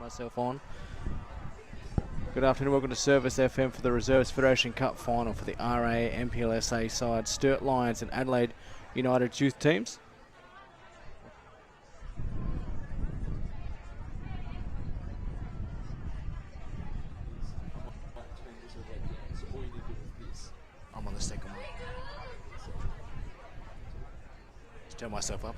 myself on. Good afternoon, welcome to Service FM for the Reserves Federation Cup final for the RA MPLSA side, Sturt Lions and Adelaide United youth teams. I'm on the second one. Just turn myself up.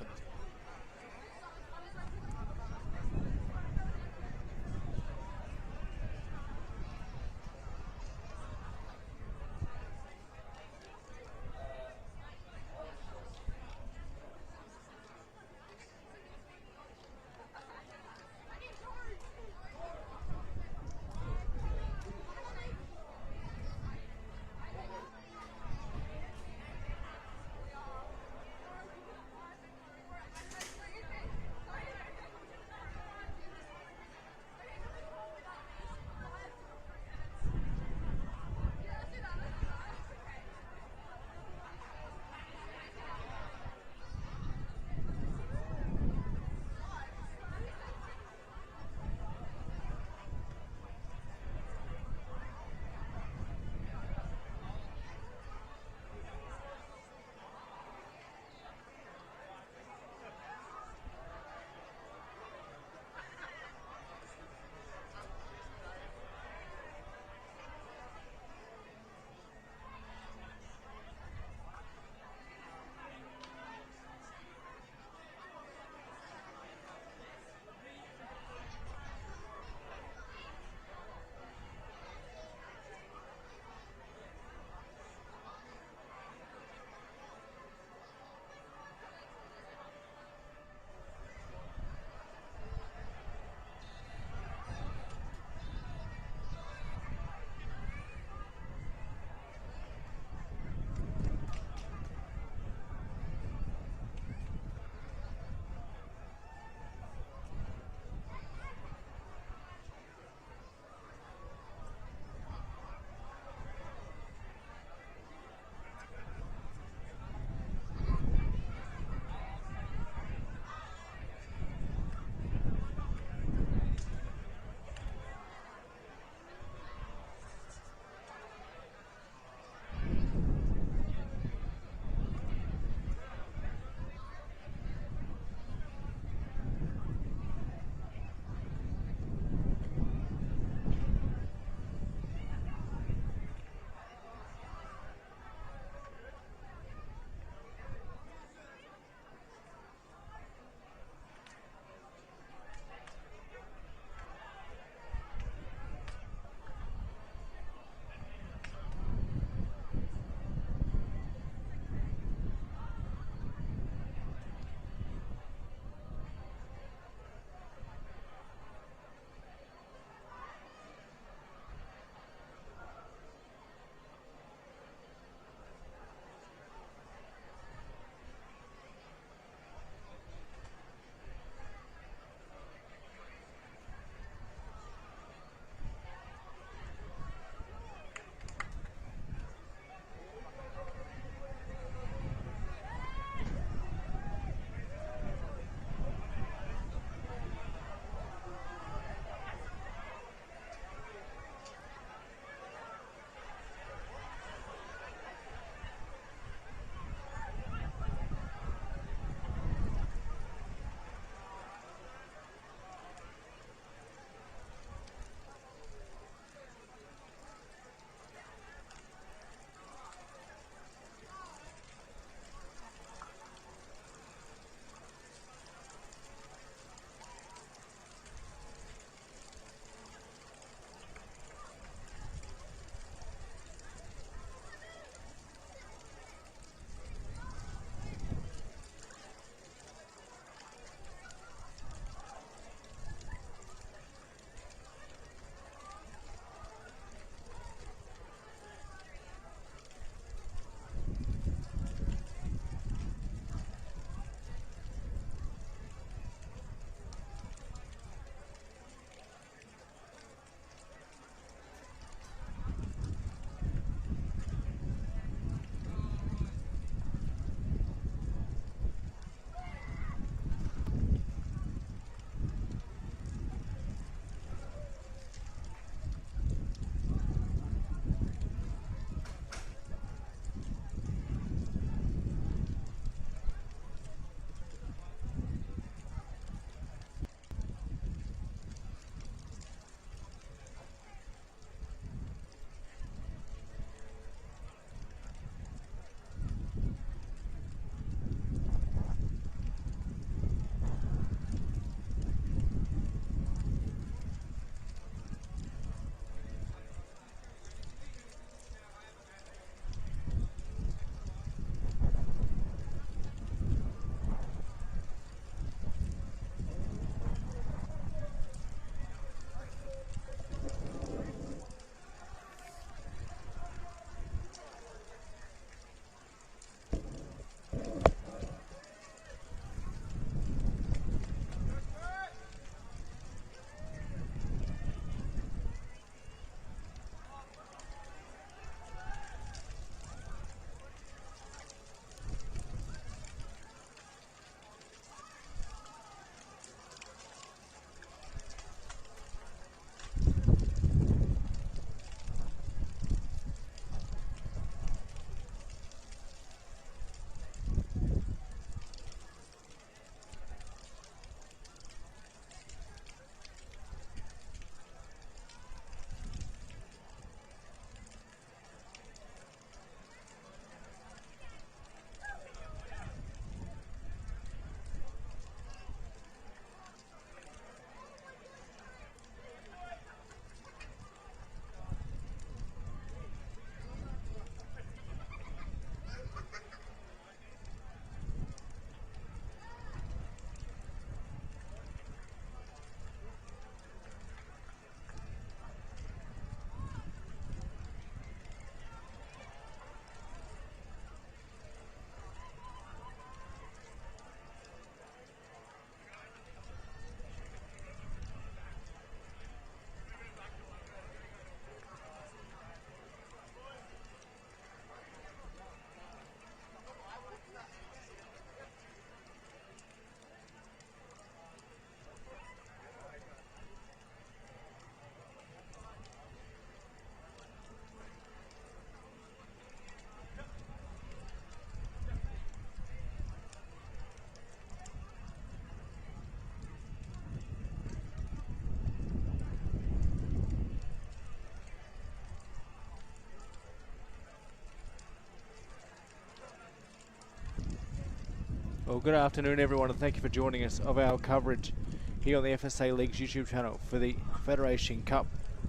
Well, good afternoon everyone, and thank you for joining us of our coverage here on the FSA League's YouTube channel for the Federation Cup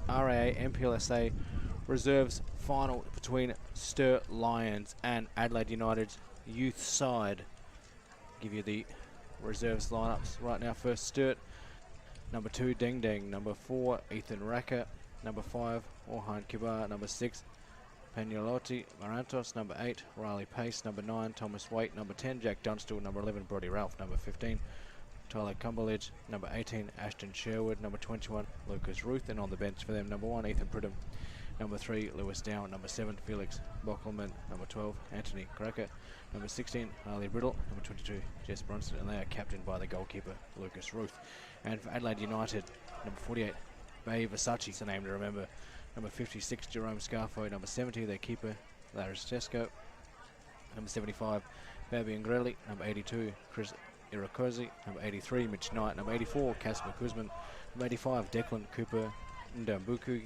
RAA MPLSA Reserves final between Sturt Lions and Adelaide United's youth side. Give you the reserves lineups right now. First, Sturt. Number 2, Deng Deng. Number 4, Ethan Raka. Number 5, Orhan Kibar. Number 6, Peñalotti Marantos. Number 8, Riley Pace. Number 9, Thomas Waite. Number 10, Jack Dunstall. Number 11, Brody Ralph. Number 15, Tyler Cumberledge. Number 18, Ashton Sherwood. Number 21, Lucas Ruth. And on the bench for them, number 1, Ethan Pridham. Number 3, Lewis Down. Number 7, Felix Bockelman. Number 12, Anthony Cracker. Number 16, Harley Brittle. Number 22, Jess Brunson. And they are captained by the goalkeeper, Lucas Ruth. And for Adelaide United, number 48, Bay Versace, it's a name to remember. Number 56, Jerome Scarfo. Number 70, their keeper, Laris Tesco. Number 75, Fabian Grelli. Number 82, Chris Irakosi. Number 83, Mitch Knight. Number 84, Casper Kuzman. Number 85, Declan Cooper Ndambuku.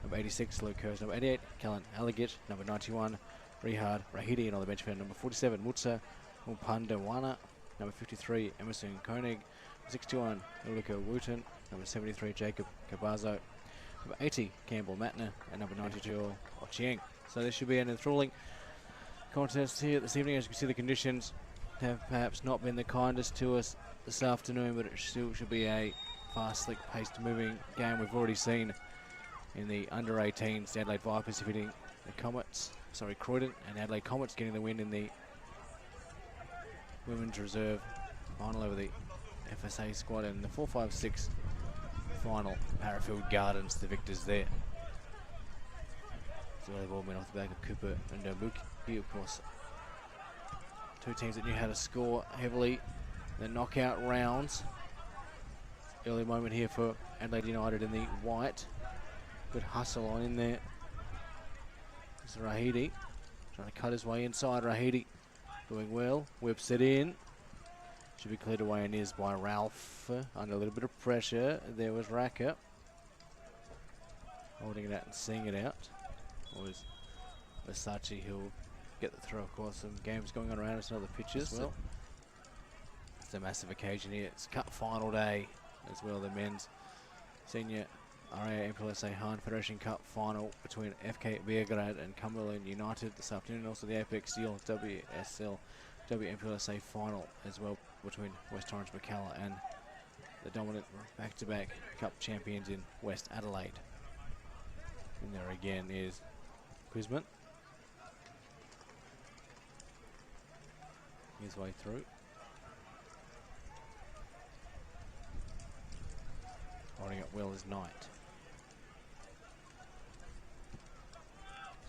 Number 86, Luke Hurst. Number 88, Callan Alligat. Number 91, Rihard Rahidi. And on the bench for number 47, Mutsa Mupandawana. Number 53, Emerson Koenig. 61, Ulrika Wooten. Number 73, Jacob Cabazo. Number 80, Campbell Matner. And number 92, Ochieng. So this should be an enthralling contest here this evening. As you can see, the conditions have perhaps not been the kindest to us this afternoon, but it still should be a fast, slick-paced, moving game. We've already seen in the under-18s, the Adelaide Vipers defeating the Croydon, and Adelaide Comets getting the win in the Women's Reserve final over the FSA squad, and the 4-5-6 final, Parafield Gardens, the victors there. So they've all been off the back of Cooper and Ndambuki, of course. Two teams that knew how to score heavily in the knockout rounds. Early moment here for Adelaide United in the white. Good hustle on in there. This is Rahidi trying to cut his way inside. Rahidi doing well, whips it in. Should be cleared away and is by Ralph under a little bit of pressure. There was Raka holding it out and seeing it out. Or is Versace who'll get the throw? Of course, some games going on around us and other pitches as well. It's a massive occasion here. It's cup final day as well. The men's senior RAA MPLSA Hahn Federation Cup final between FK Beograd and Cumberland United this afternoon. Also the Apex Steel WSL WMPLSA final as well between West Orange Macalla and the dominant back-to-back cup champions in West Adelaide. And there again is Kuzman. His way through. Holding up well is Knight.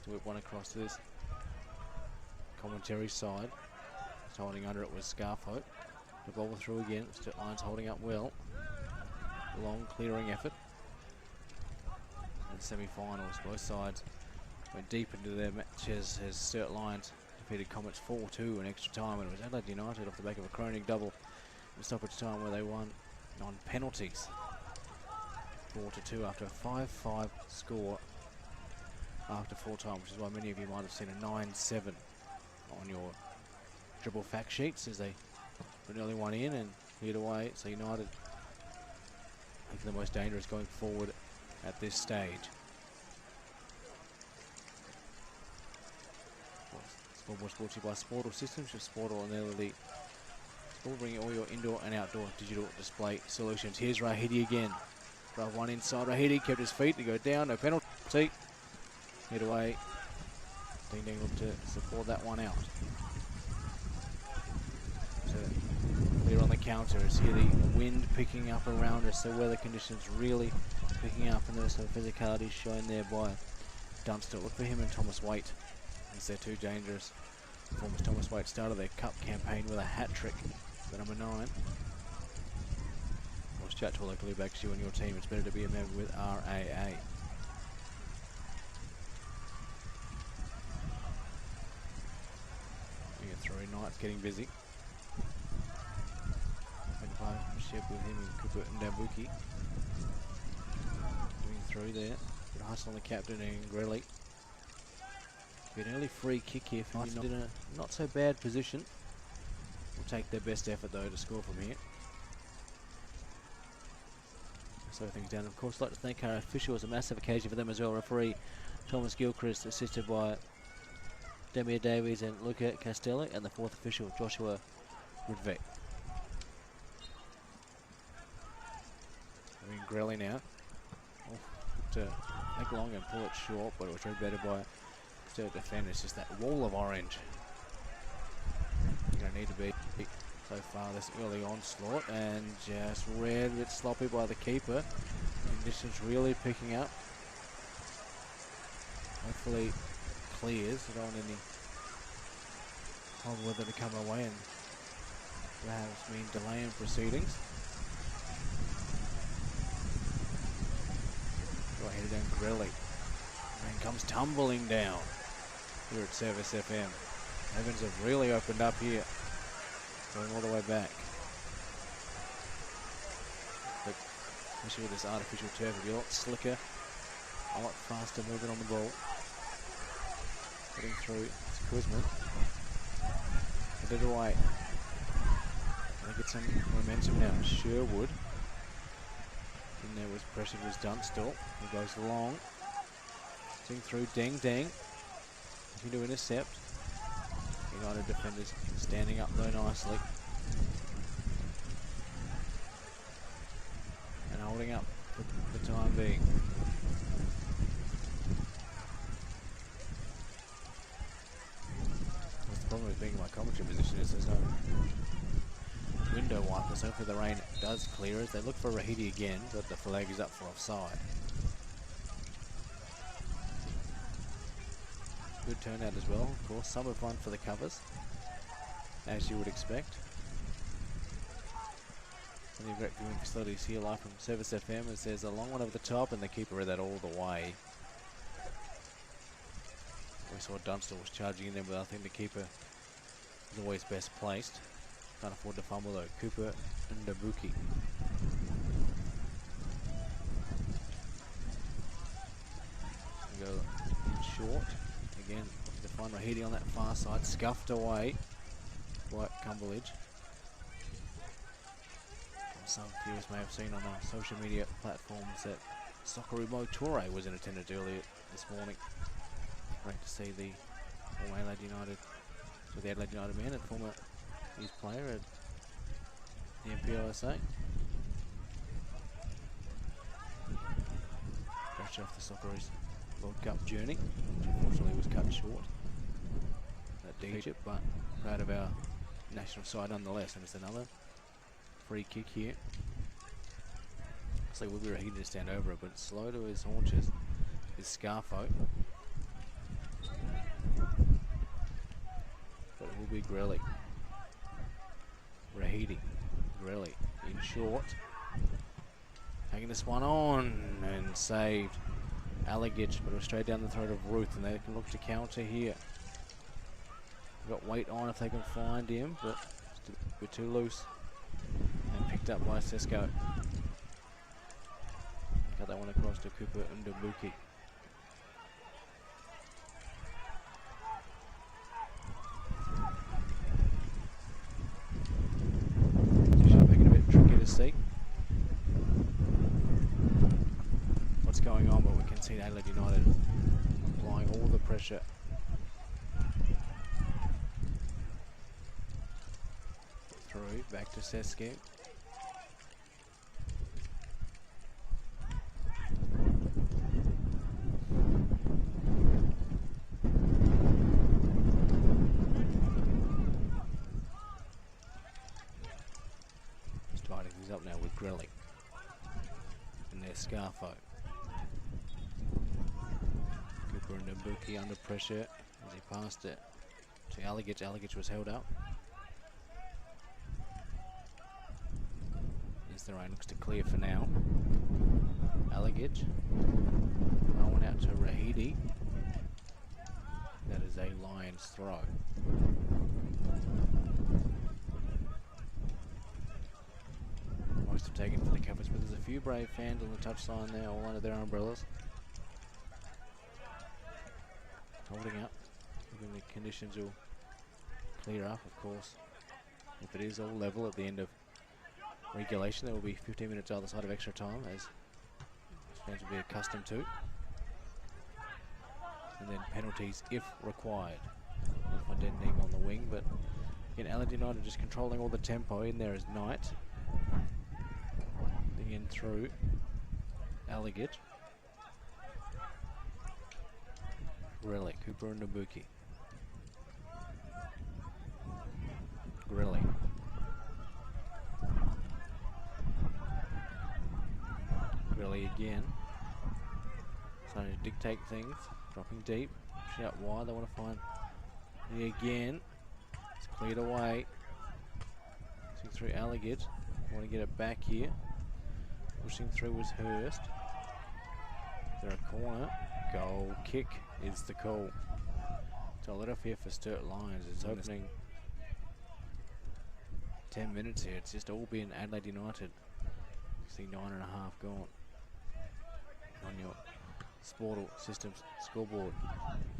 To whip one across to this commentary side. Just holding under it was Scarfo. The ball through again. Sturt Lions holding up well. Long clearing effort. In the semi-finals, both sides went deep into their matches as Sturt Lions defeated Comets 4-2 in extra time, and it was Adelaide United off the back of a Kroenig double in stoppage time where they won on penalties 4-2 after a 5-5 score after full time, which is why many of you might have seen a 9-7 on your dribble fact sheets as they put an early one in and cleared away. So United I think the most dangerous going forward at this stage. Scoreboard brought to you by Sportal Systems. Just Sportal and LED. We'll bring you all your indoor and outdoor digital display solutions. Here's Rahidi again. Drive one inside. Rahidi kept his feet to go down. No penalty. Hit away. Ding Ding looked to support that one out. So clear on the counter. As here the wind picking up around us. The weather conditions really picking up, and there's some physicality shown there by Dunstall. Look for him and Thomas Waite, as they're two dangerous performers. Thomas Waite started their cup campaign with a hat-trick for number 9. Always chat to a local who backs you and your team. It's better to be a member with RAA. We get through. Knight's getting busy. Partnership with him and Cooper and Ndambuki. Going through there. Good hustle on the captain and Grelly. An early free kick here for United in a not so bad position. take their best effort though to score from here. Slow things down. Of course, I'd like to thank our officials. A massive occasion for them as well. Referee Thomas Gilchrist, assisted by Demir Davies and Luca Castello, and the fourth official, Joshua Rudvek. I mean, Grelly now. Oh, to make long and pull it short, but it was read better by Sturt defenders. Just that wall of orange. You're going to need to be so far this early onslaught, and just read a bit sloppy by the keeper. Conditions really picking up. Hopefully clears. I don't want any hot weather to come away and perhaps mean delay in proceedings. Go ahead down Grelly. Rain comes tumbling down here at Service FM. Heavens have really opened up here. Going all the way back. But especially with this artificial turf, it'll be a lot slicker, a lot faster moving on the ball. Getting through, it's Kuzman. A bit away. Gonna get some momentum now. Sherwood. In there was pressure, was Dunstall. He goes long. Seeing through, Deng Deng. Looking to intercept. United defenders standing up though nicely. And holding up for the time being. That's the problem with being in my commentary position is there's no window wiper, so hopefully the rain does clear as they look for Rahidi again, but the flag is up for offside. Good turnout as well, of course. Some have run for the covers, as you would expect. Plenty of great viewing facilities here, live from Service FM, as there's a long one over the top, and the keeper read that all the way. We saw Dunstall was charging in there, but I think the keeper is always best placed. Can't afford to fumble though. Cooper and Ndabuki. Go in short. Again, looking to find Rahidi on that far side, scuffed away by Cumberledge. Some viewers may have seen on our social media platforms that Socceroo Moture was in attendance earlier this morning. Great to see the former Adelaide United, so the Adelaide United man and former youth player at the MPLSA. Fresh off the Socceroos World Cup journey, which unfortunately was cut short at Egypt, but proud of our national side nonetheless. And it's another free kick here. So we'll be ready to stand over it, but it's slow to his haunches is Scarfo. But it will be Grelly. Rahidi. Grelly in short. Taking this one on and saved Alagich, but it was straight down the throat of Ruth, and they can look to counter here. They've got weight on if they can find him, but it's a bit too loose. And picked up by Sesko. Got that one across to Cooper Ndabuki. Making it a bit tricky to see what's going on, but we can see Adelaide United applying all the pressure. Through, back to Sesko. Just tidying things up now with Grelly. And there's Scarfo. Cooper and Ndabuki under pressure as he passed it to Alagich. Alagich was held up. The rain looks to clear for now. Alagich. One out to Rahidi. That is a Lions throw. Most have taken for the covers, but there's a few brave fans on the touchline there, all under their umbrellas. Holding up. Hoping the conditions will clear up, of course. If it is all level at the end of regulation, there will be 15 minutes either side of extra time, as fans will be accustomed to. And then penalties if required. We'll find Denning on the wing, but again, Adelaide United just controlling all the tempo. In there is Knight. In through Alligat. Relic, Cooper and Nabuki. Grilly. Grilly again. Starting to dictate things. Dropping deep. Pushing out wide. They want to find me again. It's cleared away. Pushing through Alligat. Want to get it back here. Pushing through was Hurst. Is there a corner? Goal kick is the call. So let off here for Sturt Lions. It's opening 10 minutes here. It's just all been Adelaide United. You see 9.5 gone on your Sportal Systems scoreboard.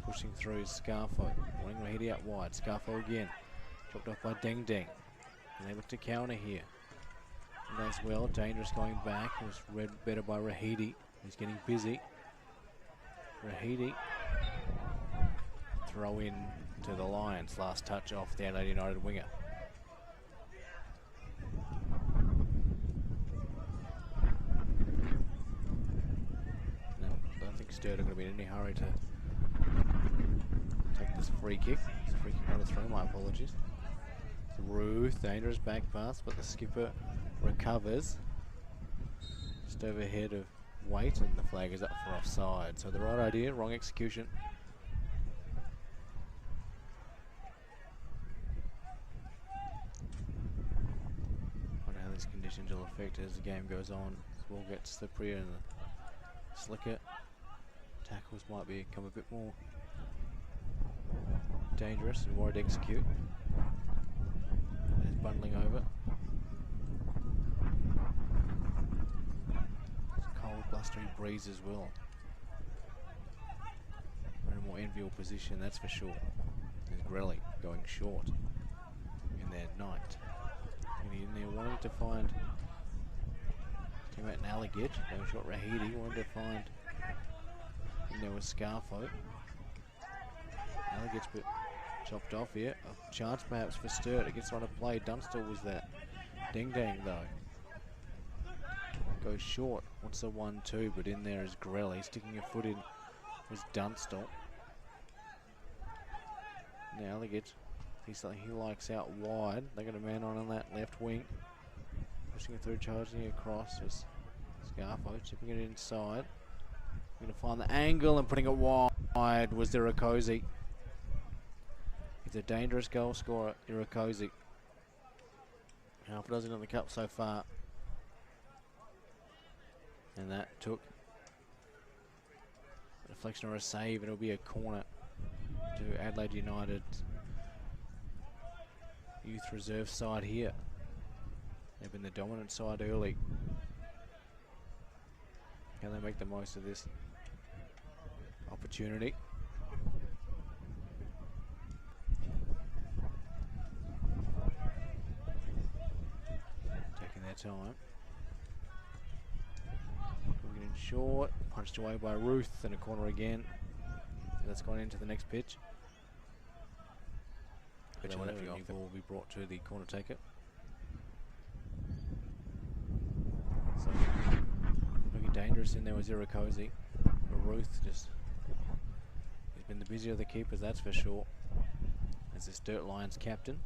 Pushing through is Scarfo. Wanting Rahidi out wide. Scarfo again. Dropped off by Deng Deng. And they look to counter here. And as well, Dangerous going back. It was read better by Rahidi. He's getting busy. Rahidi. Throw in to the Lions. Last touch off the Adelaide United winger. I don't think Sturt are going to be in any hurry to take this free kick. It's a free kick under throw, my apologies. Ruth, dangerous back pass, but the skipper recovers. Just overhead of Waite, and the flag is up for offside. So the right idea, wrong execution. I wonder how these conditions will affect as the game goes on. This ball gets slipperier and the slicker. Tackles might become a bit more dangerous and worried to execute. There's bundling over. It's a cold, blustery breeze as well. We're in a more enviable position, that's for sure. There's Grelly going short in their Knight. And in there wanting to find teammate Alligat, going short Rahidi, wanted to find, and there was Scarfo. Alligat's bit chopped off here. A chance perhaps for Sturt. It gets on a play. Dunstall was that. Ding dang though. Goes short. Wants a 1-2, but in there is Grelly. Sticking a foot in was Dunstall. Now Alligat, he's something he likes out wide. They got a man on that left wing. Pushing it through, charging it across. Just Scarfo chipping it inside. Going to find the angle and putting it wide was Irakoze. He's a dangerous goal scorer, Irakoze. Half a dozen in the cup so far. And that took a deflection or a save, and it'll be a corner to Adelaide United youth reserve side here. They've been the dominant side early. Can they make the most of this opportunity? Taking their time. Moving in short, punched away by Ruth, and a corner again. That's gone into the next pitch. Pitch will will be brought to the corner taker. So looking dangerous in there with Irakoze. But Ruth just, he's been the busier of the keepers, that's for sure. As the Sturt Lions captain.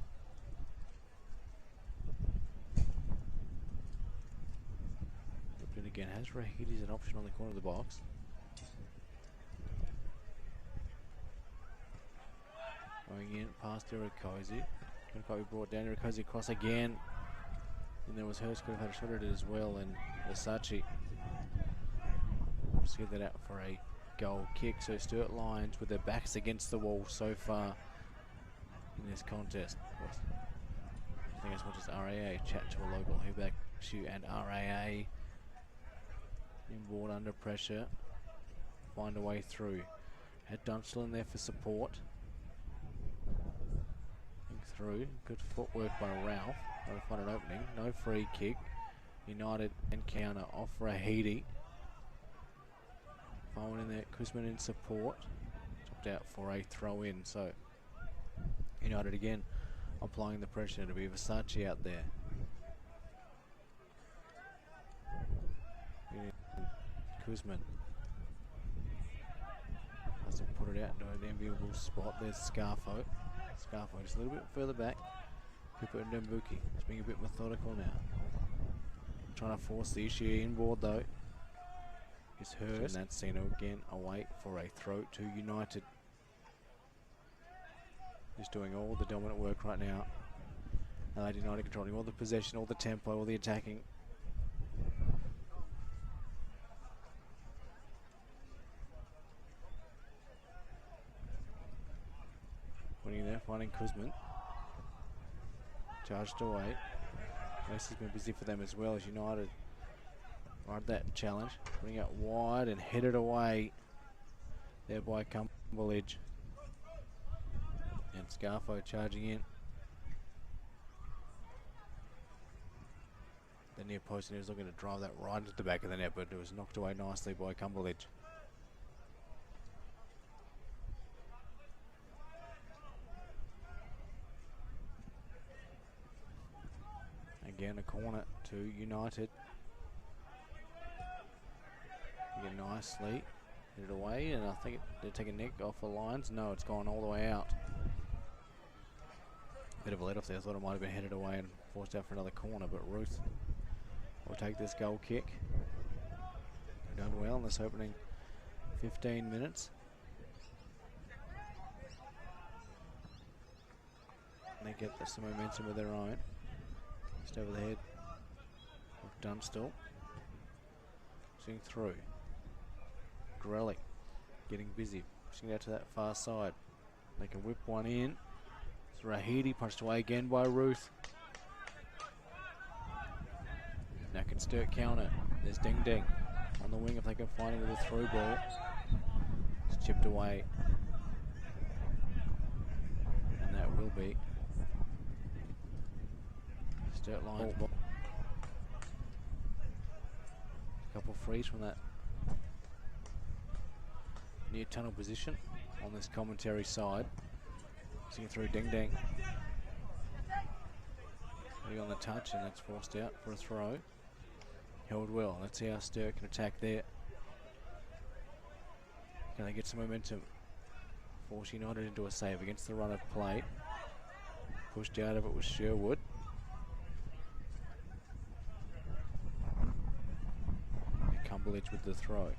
Looked in again, has Rahidi an option on the corner of the box. Going in past Irakoze. Going to be brought down. Irakoze across again. And there was Hurst, could have had a shot at it as well. And Versace will see that out for a goal kick. So Sturt Lions with their backs against the wall so far in this contest. I think as much as RAA chat to a local who backs you, and RAA inboard under pressure. Find a way through. Had Dunstall in there for support. through. Good footwork by Ralph. Trying to find an opening. No free kick. United encounter off Rahidi. Following in there, Kuzman in support. Topped out for a throw in. So United again applying the pressure. To be Versace out there. Kuzman doesn't put it out into an enviable spot. There's Scarfo. Scarfo just a little bit further back. Cooper and Ndambuki just being a bit methodical now. Trying to force the issue inboard though. Is Hurst. And that's Sino again away for a throw to United. Just doing all the dominant work right now. Adelaide United controlling all the possession, all the tempo, all the attacking. Putting there, finding Kuzman. Charged away. This has been busy for them as well as United ride that challenge. Putting out wide and headed away there by Cumberledge. And Scarfo charging in. The near post, and he was looking to drive that right into the back of the net, but it was knocked away nicely by Cumberledge. Again, a corner to United. Again, nicely hit it away, and I think they're taking Nick off the lines. No, it's gone all the way out. Bit of a let off there. I thought it might have been headed away and forced out for another corner, but Ruth will take this goal kick. Done well in this opening 15 minutes. And they get some momentum of their own. Just over the head of Dunstall. Swing through. Grelly getting busy. Pushing out to that far side. They can whip one in. It's Rahidi punched away again by Ruth. Now can Sturt counter. There's Ding Ding on the wing if they can find him with a through ball. It's chipped away. And that will be Sturt Lions ball. A couple frees from that near tunnel position on this commentary side. Seeing through Ding Ding. On the touch, and that's forced out for a throw. Held well. Let's see how Sturt can attack there. Can they get some momentum? Force United into a save against the run of play. Pushed out of it was Sherwood. And Cumberledge with the throw.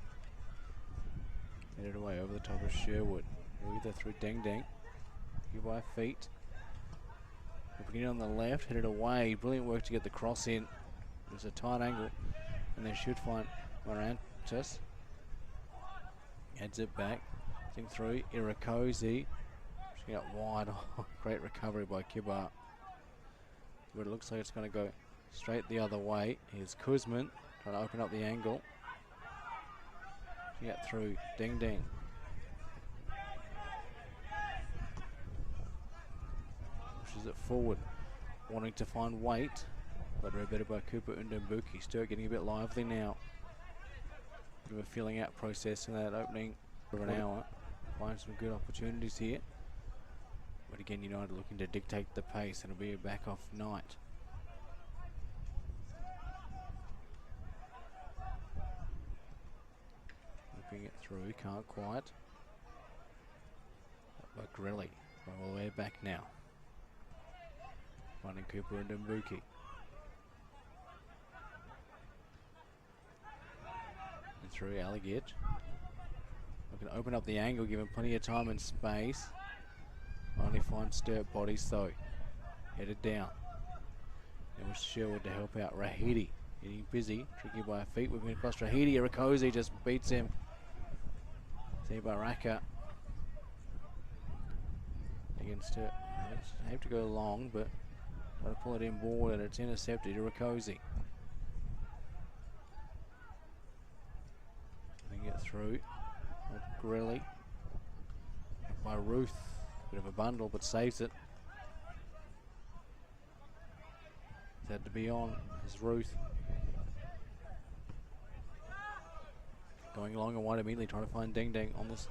Headed away over the top of Sherwood. Either through Ding Ding. Give by feet. Putting it on the left, headed away. Brilliant work to get the cross in. It was a tight angle, and they should find Morantis. Heads it back. Think through. Irakoze. Pushing out wide. Oh, great recovery by Kibar. But it looks like it's going to go straight the other way. Here's Kuzman trying to open up the angle. Get through. Ding Ding. Pushes it forward, wanting to find weight, but read better by Cooper Ndambuki. Sturt getting a bit lively now. Bit of a filling out process in that opening of an hour. Find some good opportunities here. But again, United looking to dictate the pace, and it'll be a back off night. Looking it through, can't quite. But Grelly, all the way back now. Finding Cooper and Ndambuki. And through Alligator. Looking to open up the angle, give him plenty of time and space. Only find Sturt bodies though. Headed down. It was Sherwood to help out Rahidi. Getting busy, tricky by feet, whipping across Rahidi. Irakoze just beats him. See Baraka. Against Sturt. Have to go long, but try to pull it inboard, and it's intercepted. Irakoze. They get through. Grelly. By Ruth. Bit of a bundle, but saves it. Had to be on is Ruth. Going along and wide immediately, trying to find Ding Ding on this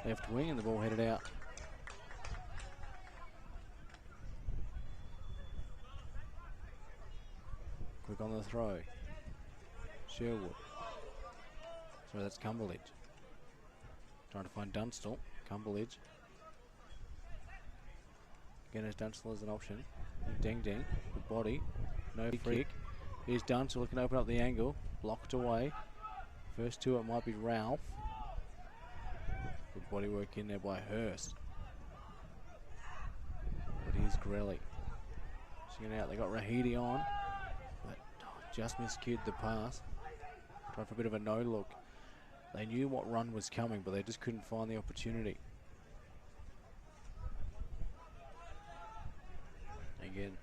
left wing, and the ball headed out. Quick on the throw. Sherwood. Sorry, that's Cumberledge. Trying to find Dunstall. Cumberledge. Again, as Dunstall as an option. Ding Ding. Good body. No free kick. Here's Dunstall looking to open up the angle. Blocked away. First to it might be Ralph. Good body work in there by Hurst. But here's Grelly. Seeing out, they got Rahidi on. But just miscued the pass. Tried for a bit of a no look. They knew what run was coming, but they just couldn't find the opportunity. Again,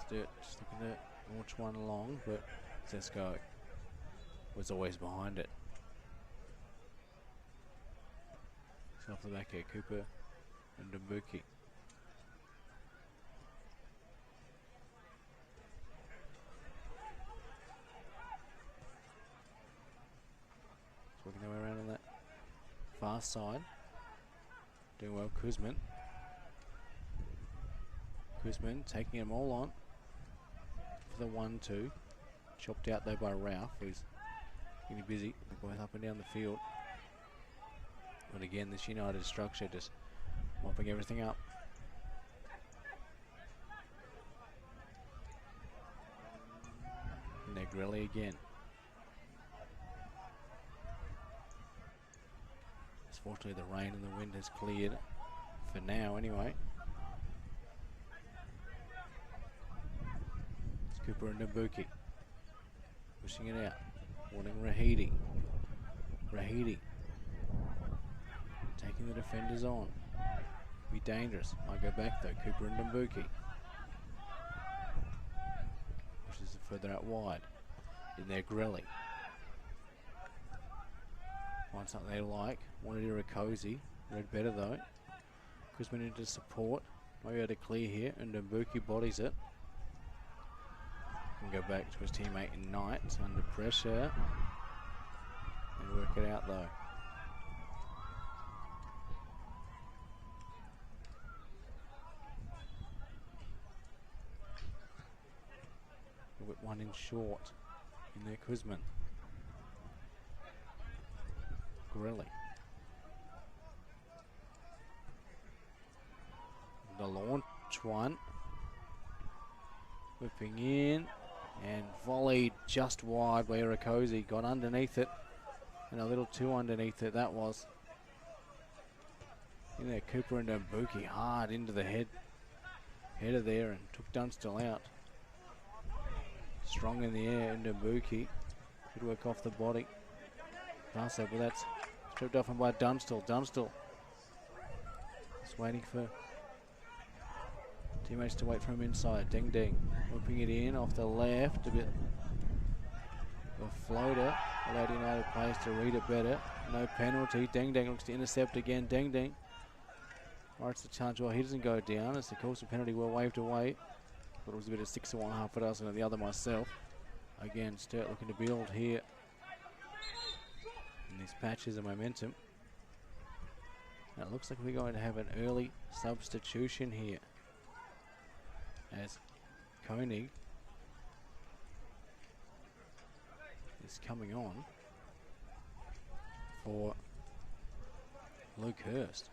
Sturt just looking to launch one along, but Zesko was always behind it. So off the back here, Cooper and Dumbuki. Working their way around on that far side. Doing well, Kuzman. Kuzman taking them all on for the 1-2. Chopped out though by Ralph, who's getting busy. They're both up and down the field. But again, this United structure just mopping everything up. And Negrelli again. Fortunately, the rain and the wind has cleared for now anyway. It's Cooper and Dumbuki pushing it out, warning Rahidi. Rahidi taking the defenders on. Be dangerous. Might go back though. Cooper and Dumbuki pushes it further out wide. In there, Grelly. Find something they like. Wanted to Irakosi. Read better though. Kuzman into support. Maybe able to clear here, and Dumbuki bodies it. Can go back to his teammate in Knight under pressure. And work it out though. With one in short. In there, Kuzman. Grelly. The launch one. Whipping in and volleyed just wide by Irakosi. Got underneath it and a little too underneath it, that was. In there, Cooper and Dumbuki hard into the header there and took Dunstall out. Strong in the air, and Dumbuki. Good work off the body. Pass up, but that's stripped off him by Dunstall. Dunstall just waiting for teammates to wait for him inside. Ding Ding whipping it in off the left, a bit of a floater. Allowed United players to read it better. No penalty. Ding Ding looks to intercept again. Ding Ding. Writes the challenge. Well, he doesn't go down as the course of penalty were waved away. Thought it was a bit of 6 to 1, half a dozen of the other myself. Again, Sturt looking to build here. And these patches of momentum. Now it looks like we're going to have an early substitution here, as Koenig is coming on for Luke Hurst.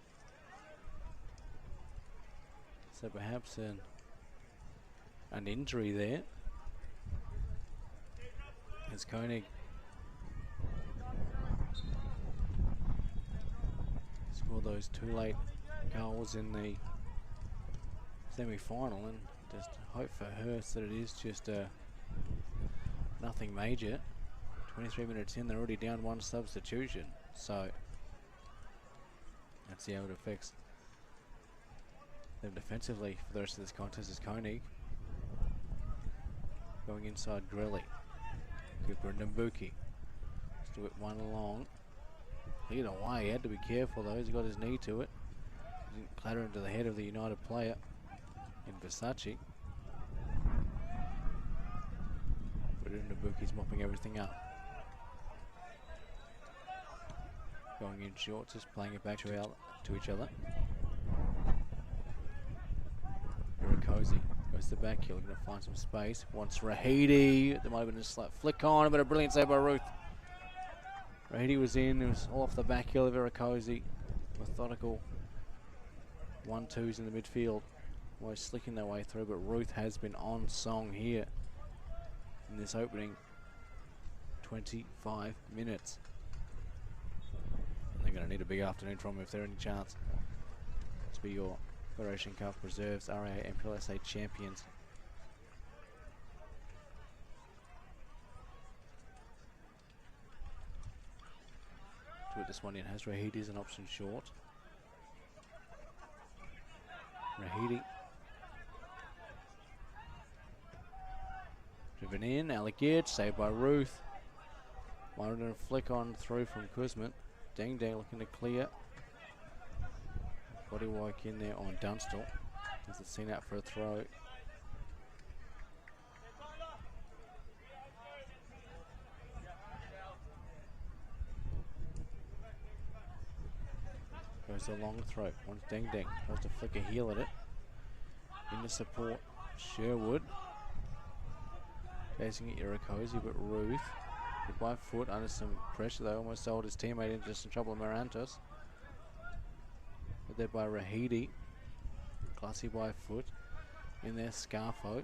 So perhaps an injury there, as Koenig scored those 2 late goals in the semi-final, and just hope for Hurst that it is just nothing major. 23 minutes in, they're already down 1 substitution, so let's see how it affects them defensively for the rest of this contest. As Koenig going inside Grelly. Cooper and Dumbuki. Just do it one along. Cleared away. He had to be careful though. He's got his knee to it. He didn't clatter into the head of the United player in Versace. but Undabuki's mopping everything up. Going in short, just playing it back to each other. Irakosi goes to the back heel, looking to find some space. Wants Rahidi. There might have been a slight flick on, but a brilliant save by Ruth. Rahidi was in, it was all off the back heel of Irakosi. Methodical 1-2s in the midfield. Always slicking their way through, but Ruth has been on song here in this opening 25 minutes. And they're going to need a big afternoon from him if they're any chance to be your Federation Cup Reserves RAA MPLSA champions. To put this one in, has Rahidi as an option short. Rahidi. Driven in, Alligator, saved by Ruth. Wanted a flick on through from Kuzman. Dang Dang looking to clear. Body work in there on Dunstall. Doesn't seen out for a throw. Goes a long throw. Wants Dang Dang. Tries to flick a heel at it. In the support, Sherwood. Chasing Irakosi, but Ruth. Hit by foot under some pressure though. Almost sold his teammate into some trouble, Marantos. But there by Rahidi. Classy by foot. In there, Scarfo.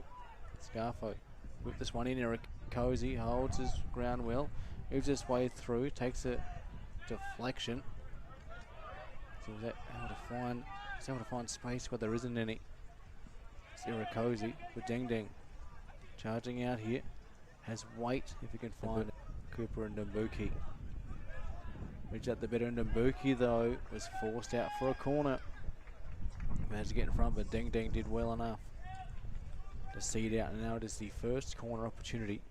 Scarfo whip this one in. Irakosi holds his ground well. Moves his way through. Takes a deflection. So he's able to find space where there isn't any. It's Irakosi with Deng Deng. Charging out here. Has weight if he can find it. Cooper and Ndambuki. Reach out the better. Ndambuki though was forced out for a corner. Managed to get in front, but Deng Deng did well enough to see it out. And now it is the first corner opportunity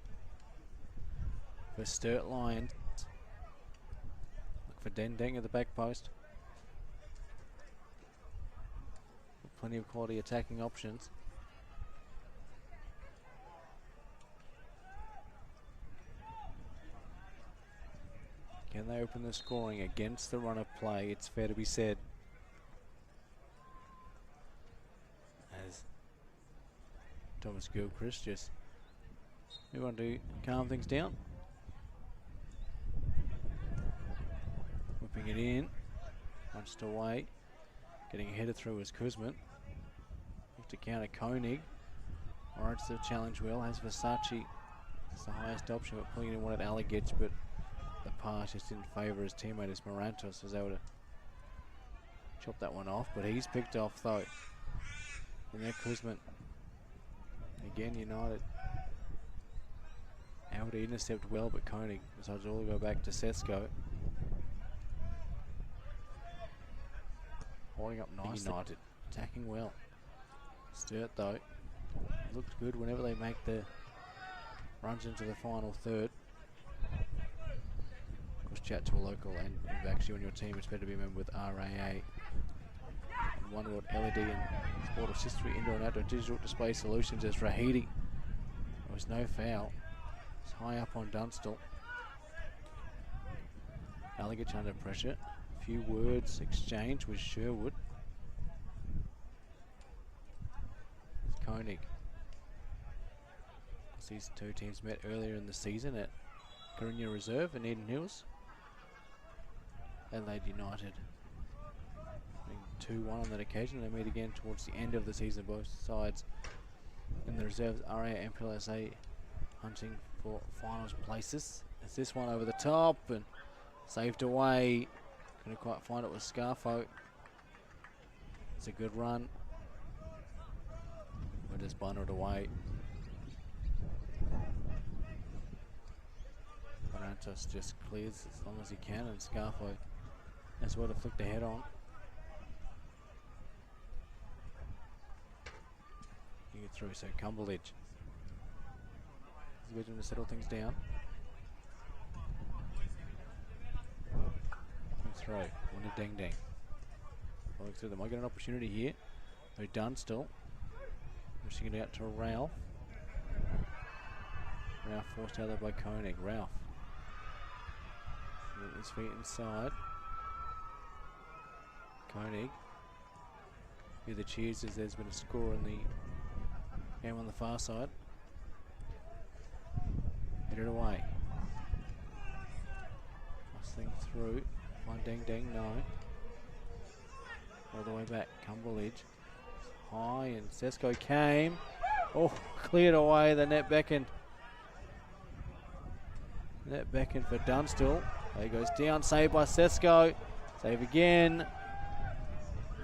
for Sturt Lions. Look for Deng Deng at the back post. Plenty of quality attacking options. Can they open the scoring against the run of play? It's fair to be said. As Thomas Gilchrist just move on to calm things down. Whipping it in. Punched away. Getting headed through is Kuzman. Look to counter Koenig. Alright, the challenge well. Has Versace. It's the highest option, but pulling in one at Alligator, but the pass just didn't favour his teammate as Marantos was able to chop that one off, but he's picked off though. And there Kuzman. Again, United able to intercept well, but Koenig decides to all go back to Sesko. Holding up nice. United attacking well. Sturt though looked good whenever they make the runs into the final third. Of course, chat to a local, and if actually on your team it's better to be a member with RAA. And One World LED and Sport of History Indoor and Outdoor Digital Display Solutions as Rahidi. There was no foul. It's high up on Dunstall. Alligator under pressure. A few words exchanged with Sherwood. It's Koenig. These two teams met earlier in the season at Corinna Reserve in Eden Hills. Adelaide United 2-1 on that occasion. They meet again towards the end of the season, both sides in the reserves. RAA MPLSA hunting for finals places. It's this one over the top and saved away. Couldn't quite find it with Scarfo. It's a good run. We'll just bunner it away. Marantos just clears as long as he can, and Scarfo has well to flick the head on. You get through, so Cumberledge is waiting to settle things down. Throw, one to Deng Deng. Following through, they might get an opportunity here. They're done still. Pushing it out to Ralph. Ralph forced out there by Koenig. Ralph. With his feet inside. Koenig. Hear the cheers as there's been a score in the game on the far side. Headed away. Thing through. One ding ding, no. All the way back. Cumberledge. High and Sesko came. Oh, cleared away. The net beckoned. Net beckoned for Dunstall. There he goes down. Saved by Sesko. Save again.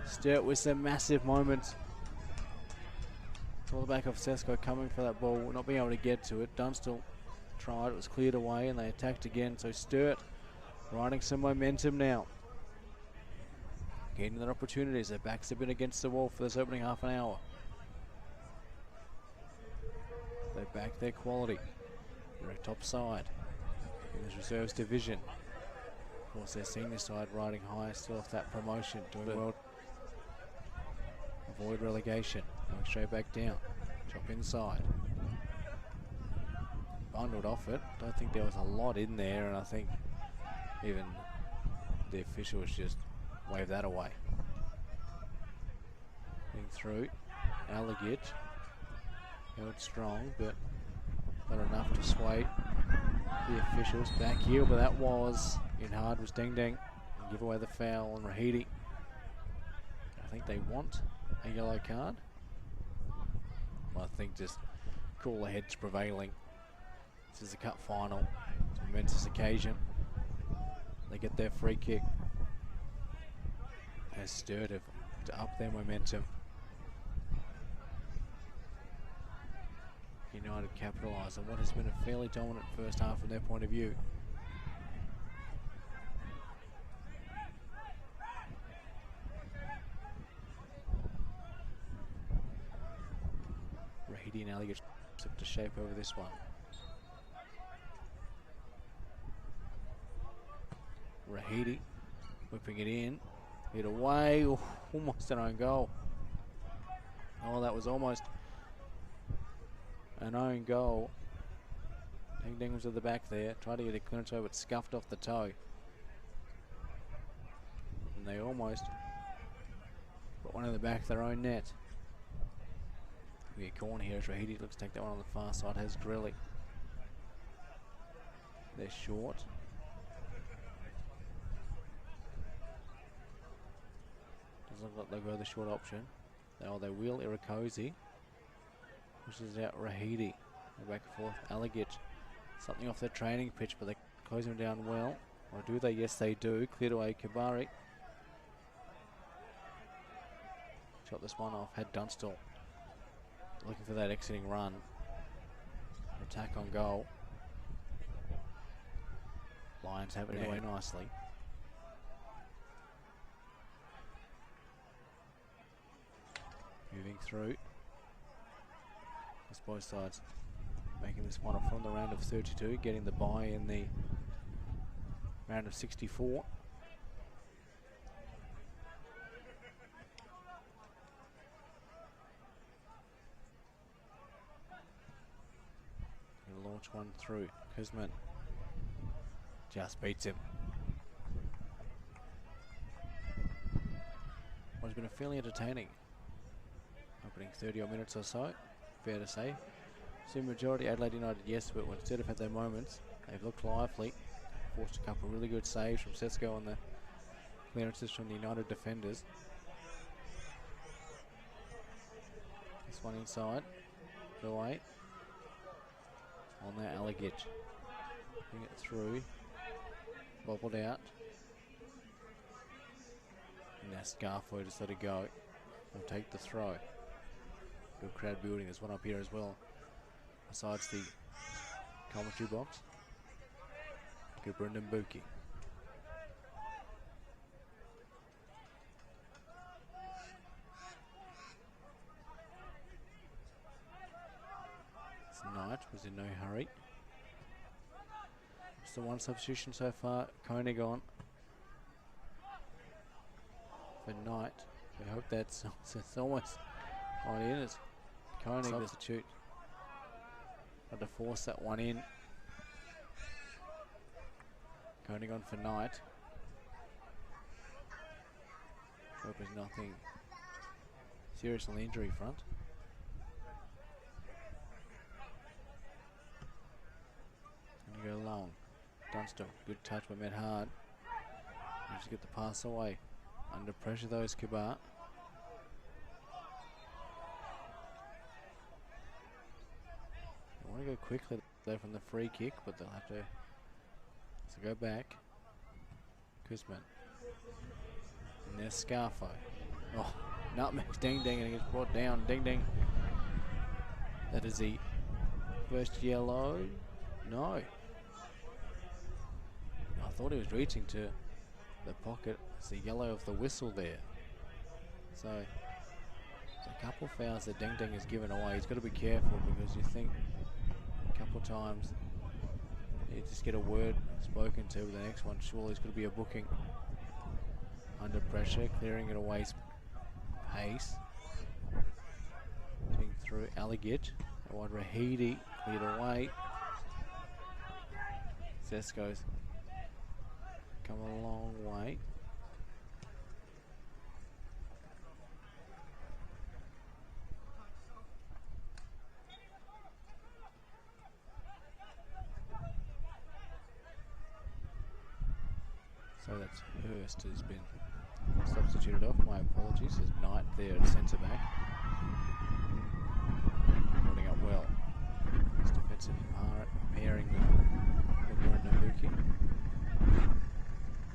Sturt with some massive moments. It's all the back of Sesko coming for that ball. Not being able to get to it. Dunstall tried. It was cleared away and they attacked again. So Sturt riding some momentum now. Getting their opportunities. Their backs have been against the wall for this opening half an hour. They back their quality. They're a top side in this reserves division. Of course, their senior side riding high, still off that promotion. Doing well. Avoid relegation. Going straight back down. Chop inside. Bundled off it. Don't think there was a lot in there, and I think even the officials just waved that away. Getting through. Adelaide held strong, but not enough to sway the officials. Back heel, but that was in hard was Ding Ding. And give away the foul on Rahidi. I think they want a yellow card. Well, I think just cooler heads prevailing. This is a cup final. It's a momentous occasion. They get their free kick. As Sturt have to up their momentum. United capitalise on what has been a fairly dominant first half from their point of view. Rahidi and Ali took to shape over this one. Rahidi whipping it in, hit away, almost an own goal. Oh, that was almost an own goal. Ding Ding was at the back there, tried to get a clearance over, but scuffed off the toe. And they almost put one in the back of their own net. Be a corner here as Rahidi looks to take that one on the far side, has Grelly. They're short. Doesn't look like they'll go the short option. They will. Irakosi pushes out Rahidi. Back and forth. Alligic. Something off their training pitch, but they're closing them down well. Or do they? Yes, they do. Cleared away Kabari. Shot this one off. Had Dunstall looking for that exiting run. Attack on goal. Lions have it anyway nicely. Moving through. That's both sides making this one from the round of 32, getting the bye in the round of 64. Gonna launch one through. Kuzman just beats him. What has been a fairly entertaining opening 30 odd minutes or so, fair to say. So majority Adelaide United, yes, but instead of had their moments, they've looked lively. Forced a couple of really good saves from Sesko on the clearances from the United defenders. This one inside, away. On there, Alligic. Bring it through, bobbled out. And now Scarfo just let it go. Will take the throw. Good crowd building. There's one up here as well, besides the commentary box. Good Brendan Buki. Knight was in no hurry. It's the one substitution so far. Koenig on for Knight. We hope that's it's almost on in. It's Koenig substitute. Had to force that one in. Koenig on for Knight. Hope there's nothing serious on the injury front. And you go long. Dunstall, good touch but met hard. Just get the pass away. Under pressure though is Kibar. They want to go quickly though from the free kick, but they'll have to go back. Kuzman. And there's Scarfo. Oh, nutmegs, ding ding, and he gets brought down. Ding ding. That is the first yellow. No. I thought he was reaching to the pocket. It's the yellow of the whistle there. So there's a couple fouls that Ding Ding has given away. He's got to be careful because you think a couple times you just get a word spoken to. The next one surely is going to be a booking. Under pressure, clearing it away. Pace. Getting through Alligage. Wide Rahidi cleared away. Zesko's come a long way. So that's Hurst who's been substituted off. My apologies. There's Knight there at centre back. Holding up well. His defensive pairing with Nabuki.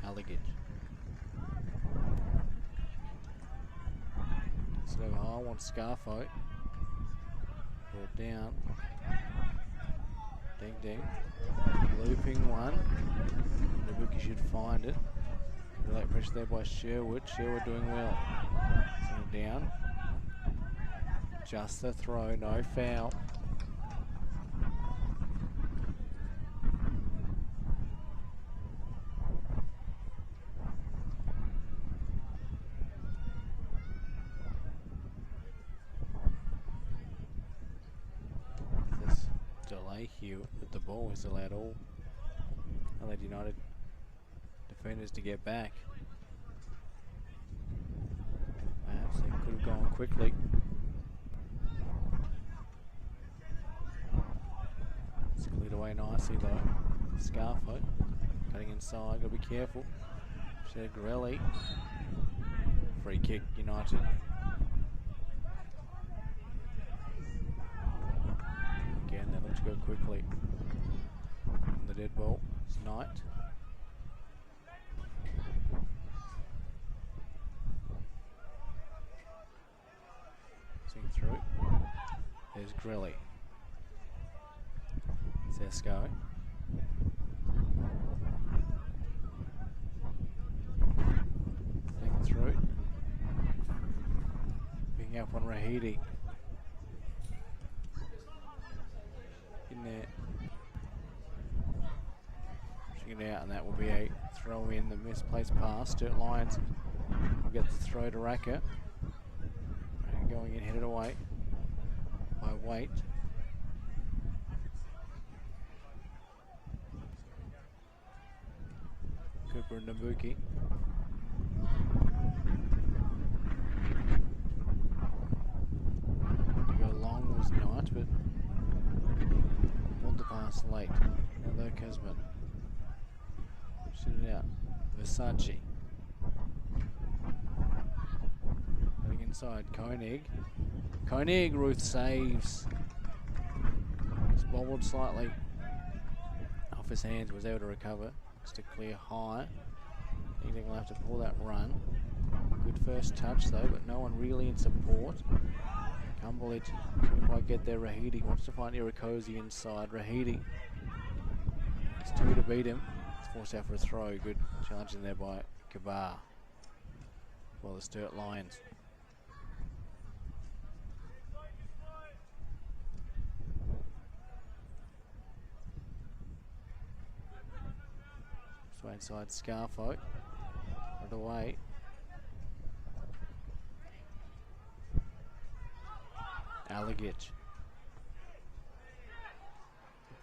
Alligage. So high, wants Scarfo. Brought down. Ding ding. Looping one. Nabuki should find it. Relate pressure there by Sherwood. Sherwood doing well. Send it down. Just the throw, no foul. This delay here with the ball has allowed all Adelaide United defenders to get back. Perhaps they could have gone quickly. It's cleared away nicely though. Scarfo cutting inside, gotta be careful. Shagrelli. Free kick, United. Again, they look to go quickly. The dead ball is Knight. Through. There's Grelly. Zesko. Thing through. Picking up on Rahidi. In there. Pushing it out, and that will be a throw in. The misplaced pass. Sturt Lions will get the throw to Racker. Going in, headed away by Waite. Cooper and Nabuki. To go long was Knight, but pulled the pass late. Now though Kuzman. Shoot it out. Versace. Inside Koenig. Koenig, Ruth saves. Just bobbled slightly off his hands, was able to recover. Just a clear high. Anything will have to pull that run. Good first touch though, but no one really in support. Cumberledge couldn't quite get there. Rahidi wants to find Irakosi inside. Rahidi. It's two to beat him. It's forced out for a throw. Good challenge in there by Kabar. Well, the Sturt Lions. Inside Scarfo, right away. Alligage.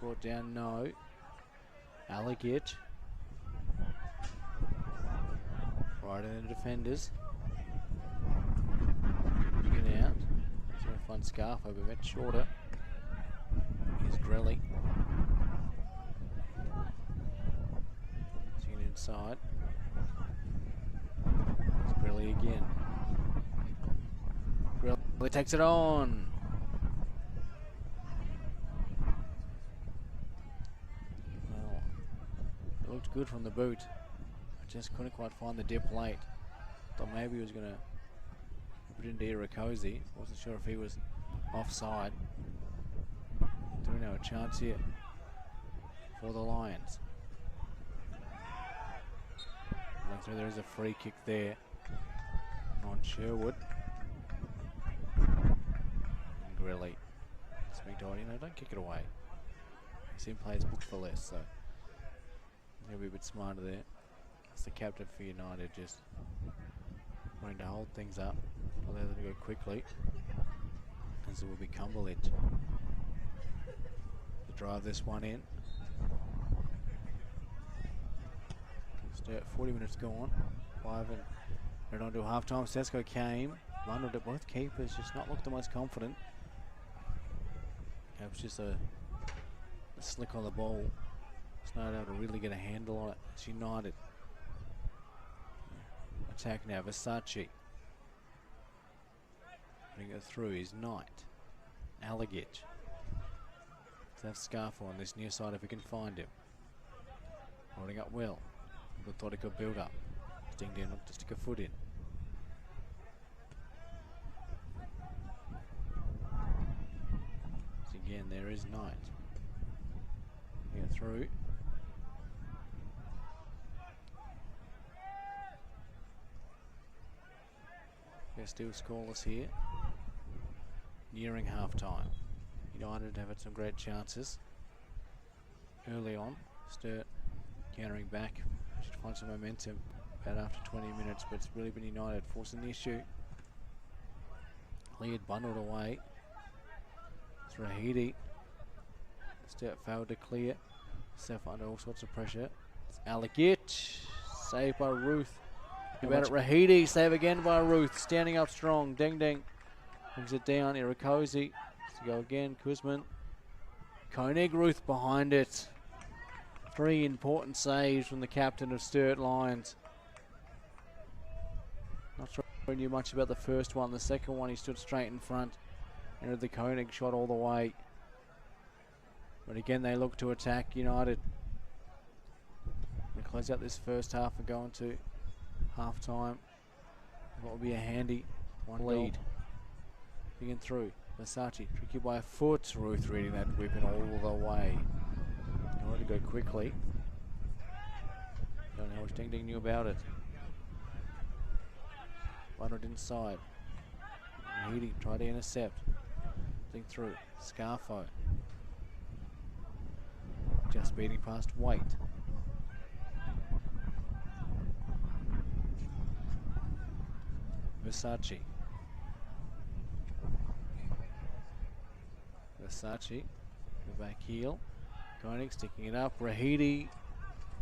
brought down, no. Alligator. Right in the defenders. Get out. He's going to find Scarfo, but a bit shorter. Here's Grelly. Seeing inside. There's Grelly again. Grelly takes it on. Well, it looked good from the boot. I just couldn't quite find the dip late. Thought maybe he was going to put it into Irakosi. Wasn't sure if he was offside. Do we know a chance here for the Lions? Looks like there is a free kick there on Sherwood. And Grelly. Speak to you know, don't kick it away. He's seen players booked for less, so he'll be a bit smarter there. That's the captain for United, just wanting to hold things up, allow them to go quickly, as it will be Cumberland to drive this one in. Sturt, 40 minutes gone, 5 and they're on to half time. Sesko came, wondered at both keepers, just not looked the most confident. It was just a slick on the ball. It's not able to really get a handle on it. It's United. Attack now, Versace. Bring it through, is Knight. Alligator. Let's have Scarfo on this near side if we can find him. Holding up well. But thought he could build up. Stinged in, looked to stick a foot in. So again, there is Knight. Get through. They're still scoreless here. Nearing half time. United have had some great chances early on. Sturt countering back. Should find some momentum about after 20 minutes, but it's really been United forcing the issue. Cleared, bundled away. It's Rahidi. Sturt failed to clear. Self under all sorts of pressure. It's Alligator. Saved by Ruth. About it, Rahidi. Save again by Ruth. Standing up strong. Ding ding. Brings it down. Irakosi. To go again. Kuzman. Koenig. Ruth behind it. 3 important saves from the captain of Sturt Lions. Not sure I knew much about the first one. The second one he stood straight in front. Entered the Koenig shot all the way. But again they look to attack United. They close out this first half and go into half time. What will be a handy one lead. Digging through. Versace, tricky by a foot. Ruth reading that whipping all the way. I want to go quickly. Don't know how much Ding Ding knew about it. Bundled inside. Heedy tried to intercept. Ding through. Scarfo. Just beating past Waite. Versace. Versace. The back heel. Koenig sticking it up. Rahidi.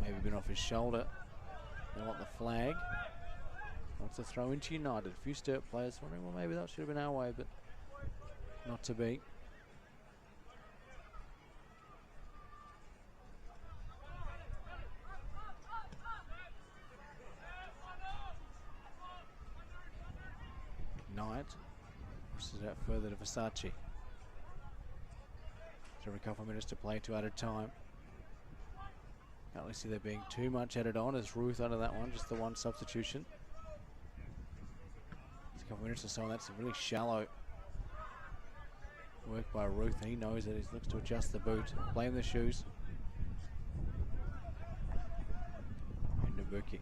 Maybe been off his shoulder. They want the flag. Wants to throw into United. A few Sturt players wondering, well, maybe that should have been our way, but not to be. Knight pushes it out further to Versace. So a couple of minutes to play, 2 added time. Can't really see there being too much added on as Ruth under that one, just the one substitution. It's a couple of minutes or so, and that's a really shallow work by Ruth. He knows that he looks to adjust the boot, blame the shoes. And Nabuki.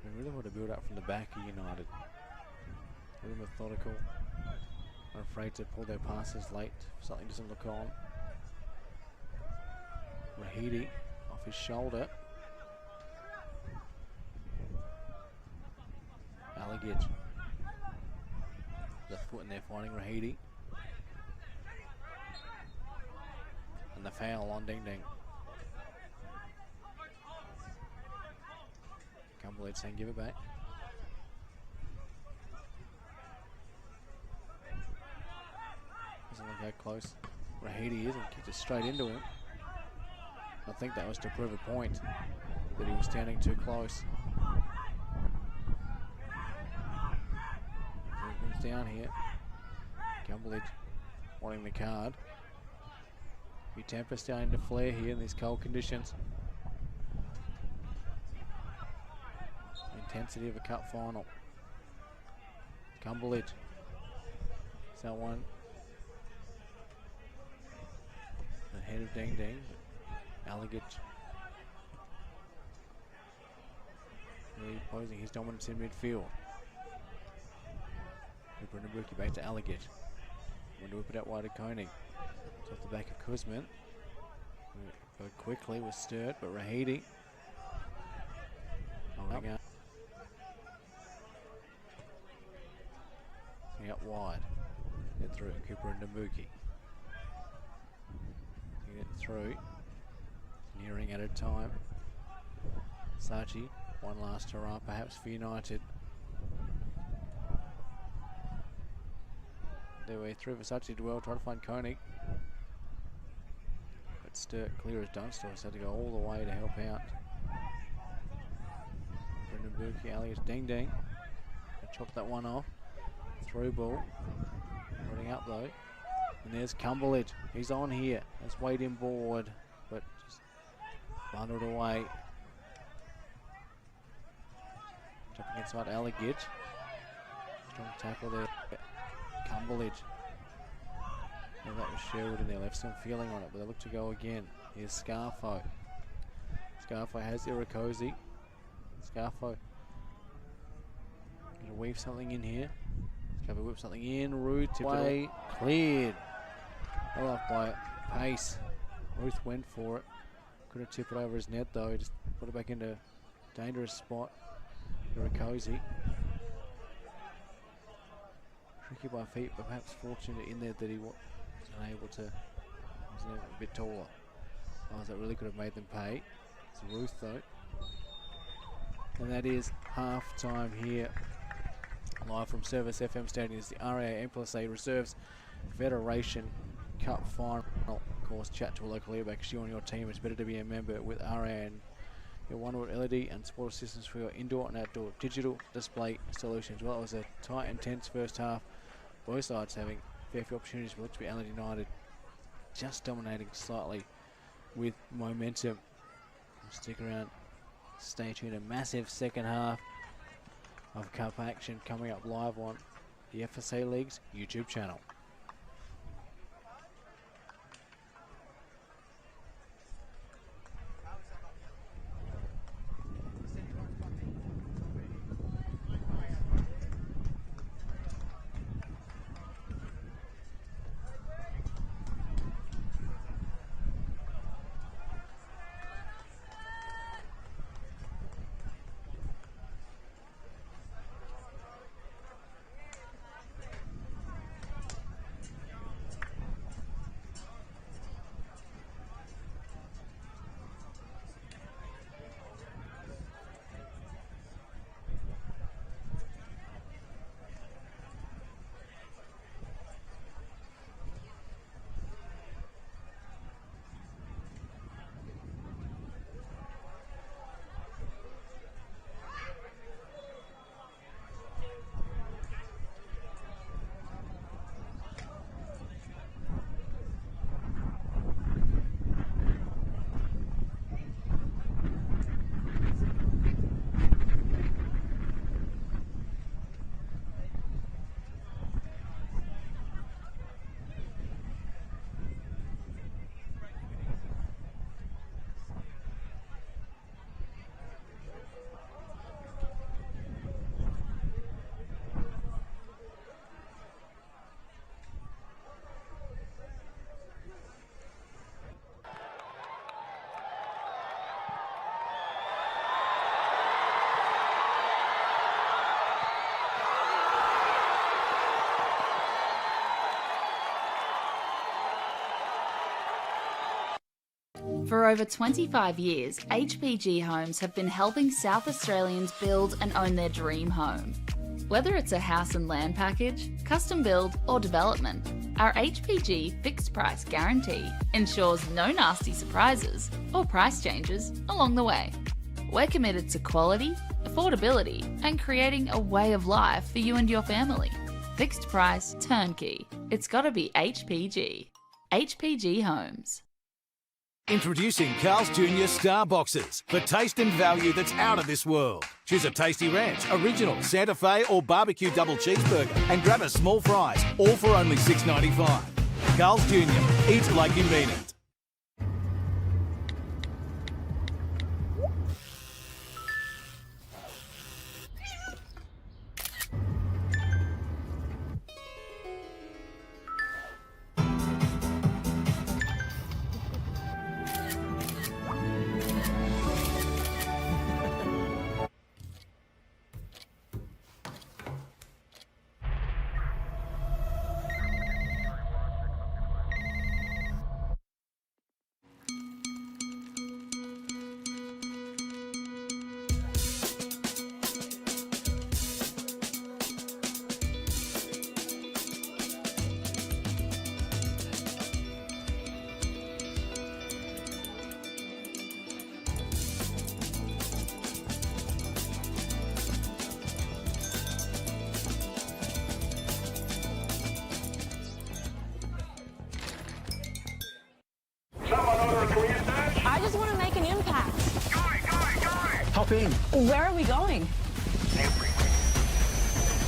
They really want to build up from the back of United. Really methodical. Not afraid to pull their passes late if something doesn't look on. Rahidi off his shoulder. Alligator. The foot in there fighting Rahidi. And the foul on Ding Ding. Cumberland saying give it back. Doesn't look how close Rahidi is and kicked it straight into him. I think that was to prove a point that he was standing too close. Movements down here. Cumberland wanting the card. Your temper starting to flare here in these cold conditions. Intensity of a cup final. Cumberland. Is that one? Ahead of Ding Ding. Alligat really posing his dominance in midfield. Brendan Brookie back to Alligat. Want to whip it out wide to Koenig. It's off the back of Kuzman. Go quickly with Sturt, but Rahidi holding up. Out wide. Get through Cooper and Nabuki. Get through. Nearing at a time. Sachi, one last hurrah perhaps for United. Their way through for Sachi did well, trying to find Koenig. But Sturt clear as Dunstall, so had to go all the way to help out. Brendan Burke, Alias Ding Ding. Chop that one off. Through ball. Running up though. And there's Cumberledge. He's on here. That's Wade inboard, but just bundled away. Jumping inside Alligat. Strong tackle there. Cumberledge. Well, that was Sherwood in there. Left some feeling on it, but they look to go again. Here's Scarfo. Scarfo has Irakosi. Scarfo gonna weave something in here. Scarfo whip something in. Ruth away. Cleared. Well off by Pace. Ruth went for it. Could have tipped it over his net though. Just put it back into a dangerous spot. Irakosi. Tricky by feet, but perhaps fortunate in there that he wasn't able to. He was a bit taller. Oh, that really could have made them pay. It's Ruth though. And that is half time here. Live from Service FM Stadium is the RAA M+A Reserves Federation Cup Final. Of course, chat to a local airback. You and your team, it's better to be a member with RAA and your OneWorld LED and support assistance for your indoor and outdoor digital display solutions. Well, it was a tight, intense first half. Both sides having fair few opportunities, but looks to be Adelaide United just dominating slightly with momentum. Stick around, stay tuned. A massive second half of cup action coming up live on the FSA League's YouTube channel. For over 25 years, HPG Homes have been helping South Australians build and own their dream home. Whether it's a house and land package, custom build or development, our HPG fixed price guarantee ensures no nasty surprises or price changes along the way. We're committed to quality, affordability and creating a way of life for you and your family. Fixed price, turnkey. It's gotta be HPG. HPG Homes. Introducing Carl's Jr. Star Boxes for taste and value that's out of this world. Choose a tasty ranch, original, Santa Fe or barbecue double cheeseburger and grab a small fries, all for only $6.95. Carl's Jr. Eat like you mean it. I just want to make an impact. Hop in. Where are we going?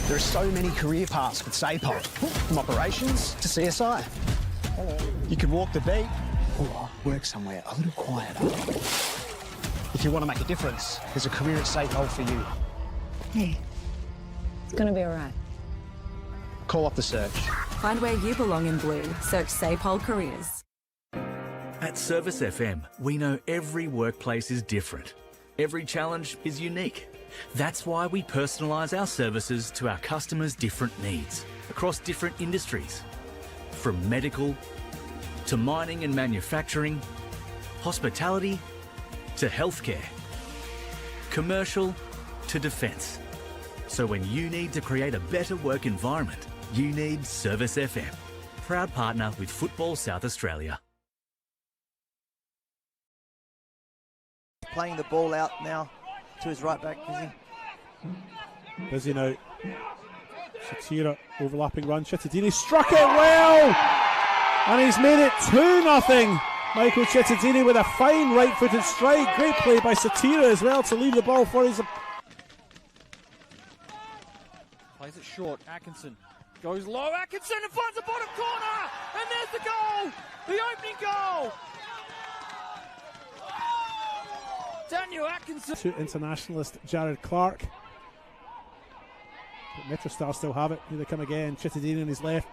There are so many career paths with SAPOL, from operations to CSI. You could walk the beat or work somewhere a little quieter. If you want to make a difference, there's a career at SAPOL for you. Hey, it's going to be all right. Call up the search. Find where you belong in blue. Search SAPOL Careers. At Service FM, we know every workplace is different. Every challenge is unique. That's why we personalise our services to our customers' different needs across different industries. From medical to mining and manufacturing, hospitality to healthcare, commercial to defence. So when you need to create a better work environment, you need Service FM. Proud partner with Football South Australia. Playing the ball out now to his right back, Busy now. Satira overlapping run. Cittadini struck it well, and he's made it 2-0. Michael Cittadini with a fine right-footed strike. Great play by Satira as well to leave the ball for his. Plays it short. Atkinson goes low. Atkinson and finds the bottom corner, and there's the goal, the opening goal. Daniel Atkinson. To internationalist Jared Clark. But Metrostar still have it. Here they come again. Cittadini on his left.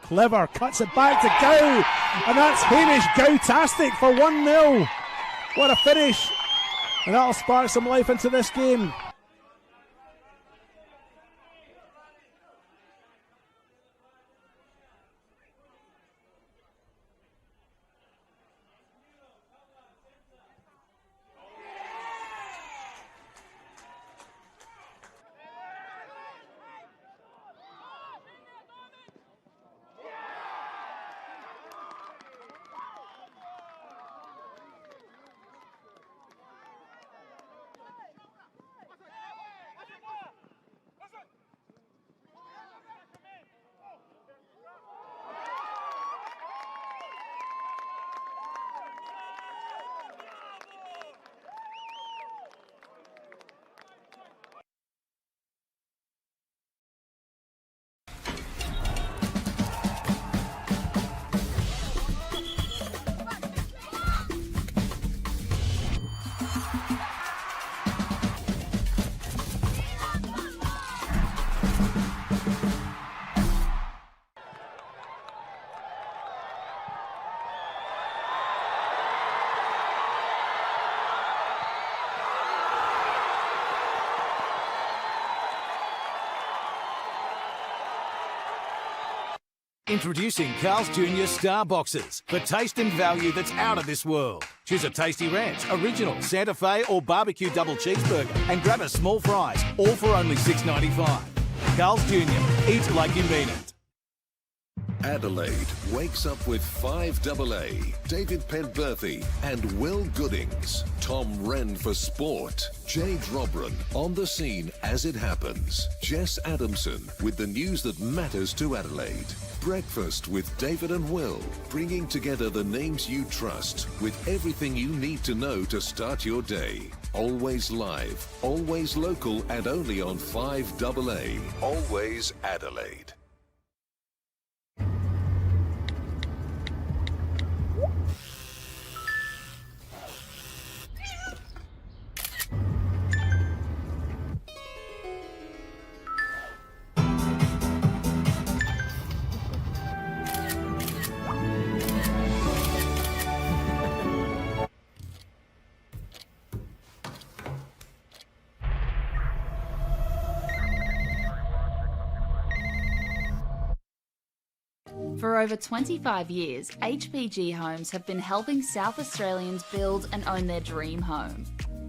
Clever. Cuts it back to Gow. And that's Hamish Gow-tastic for 1-0. What a finish. And that'll spark some life into this game. Introducing Carl's Jr. Star Boxes for taste and value that's out of this world. Choose a tasty ranch, original, Santa Fe or barbecue double cheeseburger and grab a small fries, all for only $6.95. Carl's Jr. Eat like you mean it. Adelaide wakes up with 5AA, David Penberthy and Will Goodings. Tom Wren for sport. Jade Robran on the scene as it happens. Jess Adamson with the news that matters to Adelaide. Breakfast with David and Will, bringing together the names you trust with everything you need to know to start your day. Always live, always local and only on 5AA. Always Adelaide. For over 25 years, HPG Homes have been helping South Australians build and own their dream home.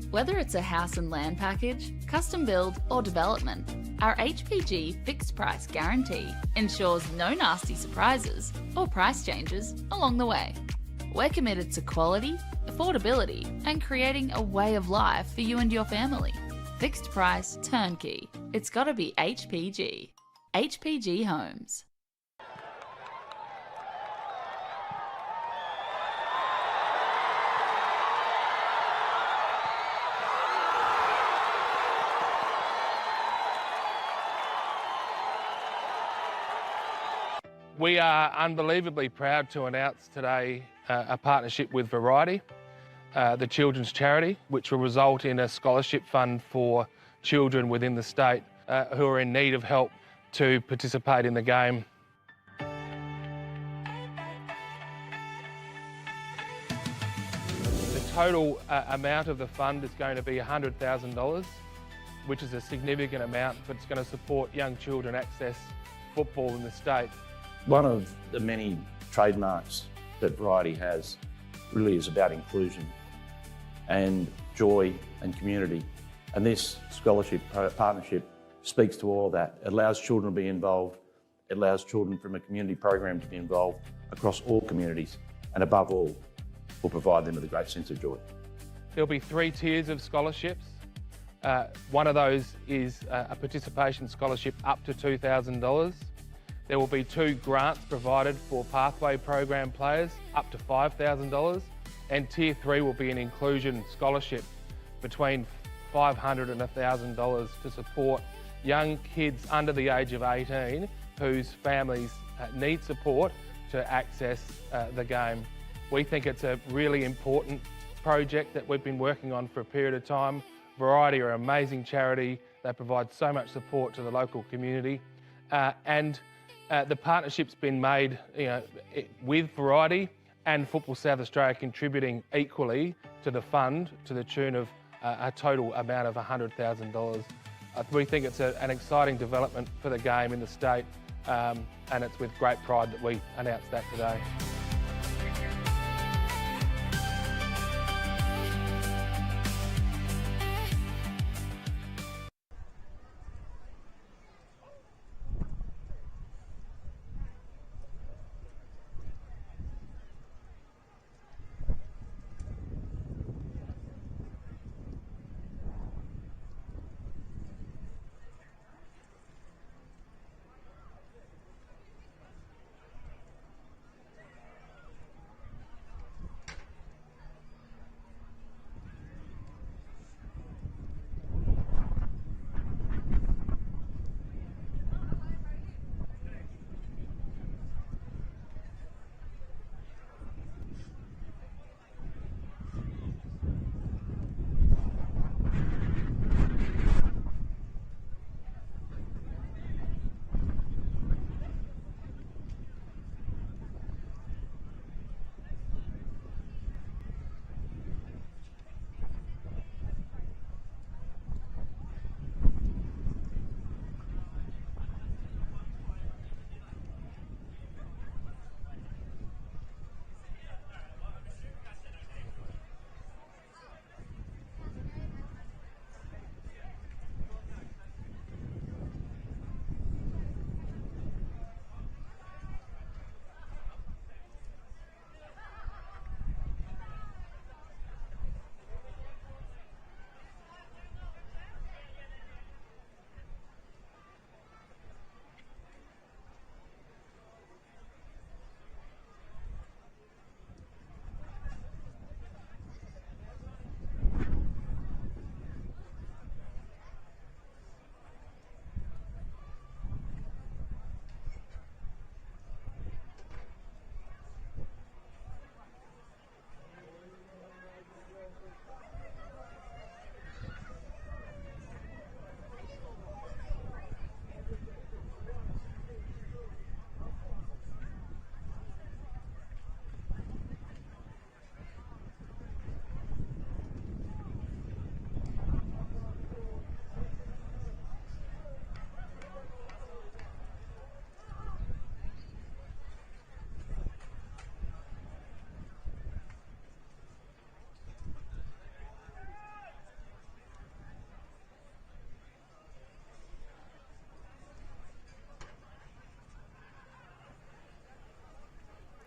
Whether it's a house and land package, custom build or development, our HPG fixed price guarantee ensures no nasty surprises or price changes along the way. We're committed to quality, affordability and creating a way of life for you and your family. Fixed price turnkey. It's gotta be HPG. HPG Homes. We are unbelievably proud to announce today a partnership with Variety, the children's charity, which will result in a scholarship fund for children within the state who are in need of help to participate in the game. The total amount of the fund is going to be $100,000, which is a significant amount, but it's going to support young children access football in the state. One of the many trademarks that Variety has really is about inclusion and joy and community. And this scholarship partnership speaks to all of that. It allows children to be involved. It allows children from a community program to be involved across all communities. And above all, will provide them with a great sense of joy. There'll be 3 tiers of scholarships. One of those is a participation scholarship up to $2,000. There will be 2 grants provided for pathway program players up to $5,000, and Tier 3 will be an inclusion scholarship between $500 and $1,000 to support young kids under the age of 18 whose families need support to access the game. We think it's a really important project that we've been working on for a period of time. Variety are an amazing charity. They provide so much support to the local community. The partnership's been made with Variety and Football South Australia contributing equally to the fund to the tune of a total amount of $100,000. We think it's an exciting development for the game in the state, and it's with great pride that we announce that today.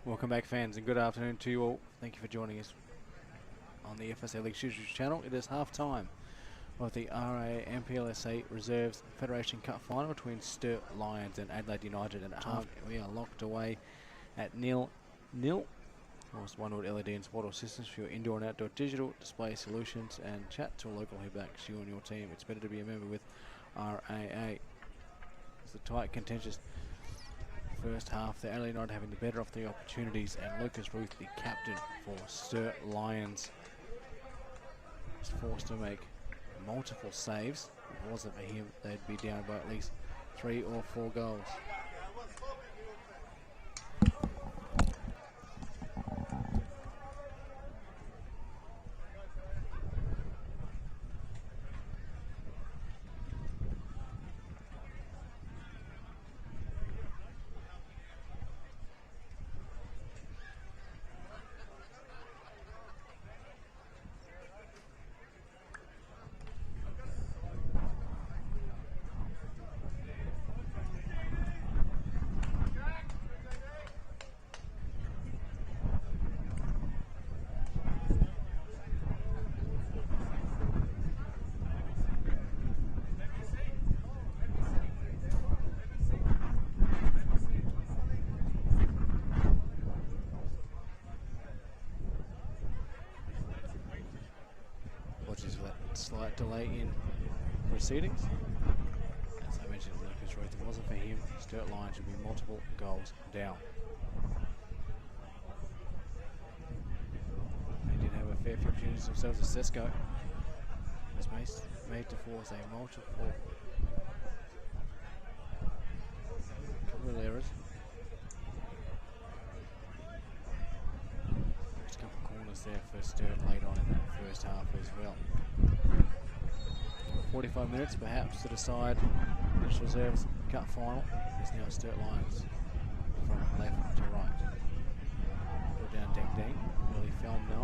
Welcome back, fans, and good afternoon to you all. Thank you for joining us on the FSA League YouTube channel. It is half time of the RA MPLSA Reserves Federation Cup final between Sturt Lions and Adelaide United, and at half we are locked away at 0-0. Of course, OneWorld LED and Sport Systems for your indoor and outdoor digital display solutions, and chat to a local who backs you and your team. It's better to be a member with RAA. It's a tight, contentious first half. The Adelaide United having the better of the opportunities, and Lucas Ruth, the captain for Sturt Lions, was forced to make multiple saves. If it wasn't for him, they'd be down by at least 3 or 4 goals. Apologies for that slight delay in proceedings. As I mentioned, Lucas Ruth, if it wasn't for him, Sturt Lions would be multiple goals down. They did have a fair few opportunities themselves as Sesko was made to force a multiple couple of errors. Just a couple of corners there for Sturt late on in that first half as well. 45 minutes perhaps to decide which reserves cup final is now Sturt Lions from left to right. Go down Ding Ding, really fell no.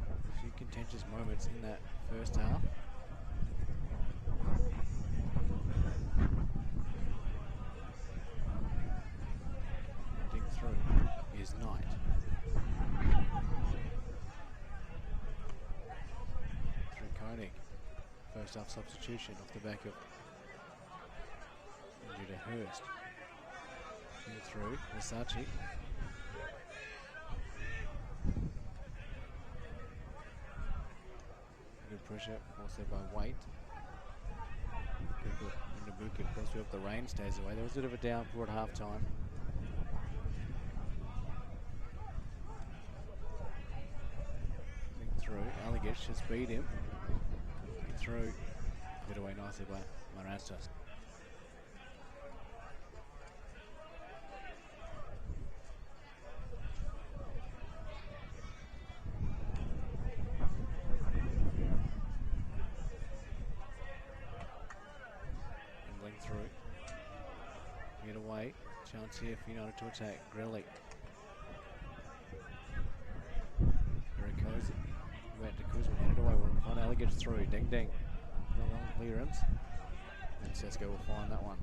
A few contentious moments in that first half. Ding through is Knight. First half substitution off the back of injured Hurst. In through Versace. Good pressure, forced there by Waite. Good in the book, of course, we hope the rain stays away. There was a bit of a downpour at half time. Through, Alligatch just beat him. Through, get away nicely by Marastas. Dribbling through, get away. Chance here for United to attack. Grelly. Very cozy. Went to Kuzman, headed away. We're in front. Alligatch through. Ding ding. A long clearance. And Sesko will find that one.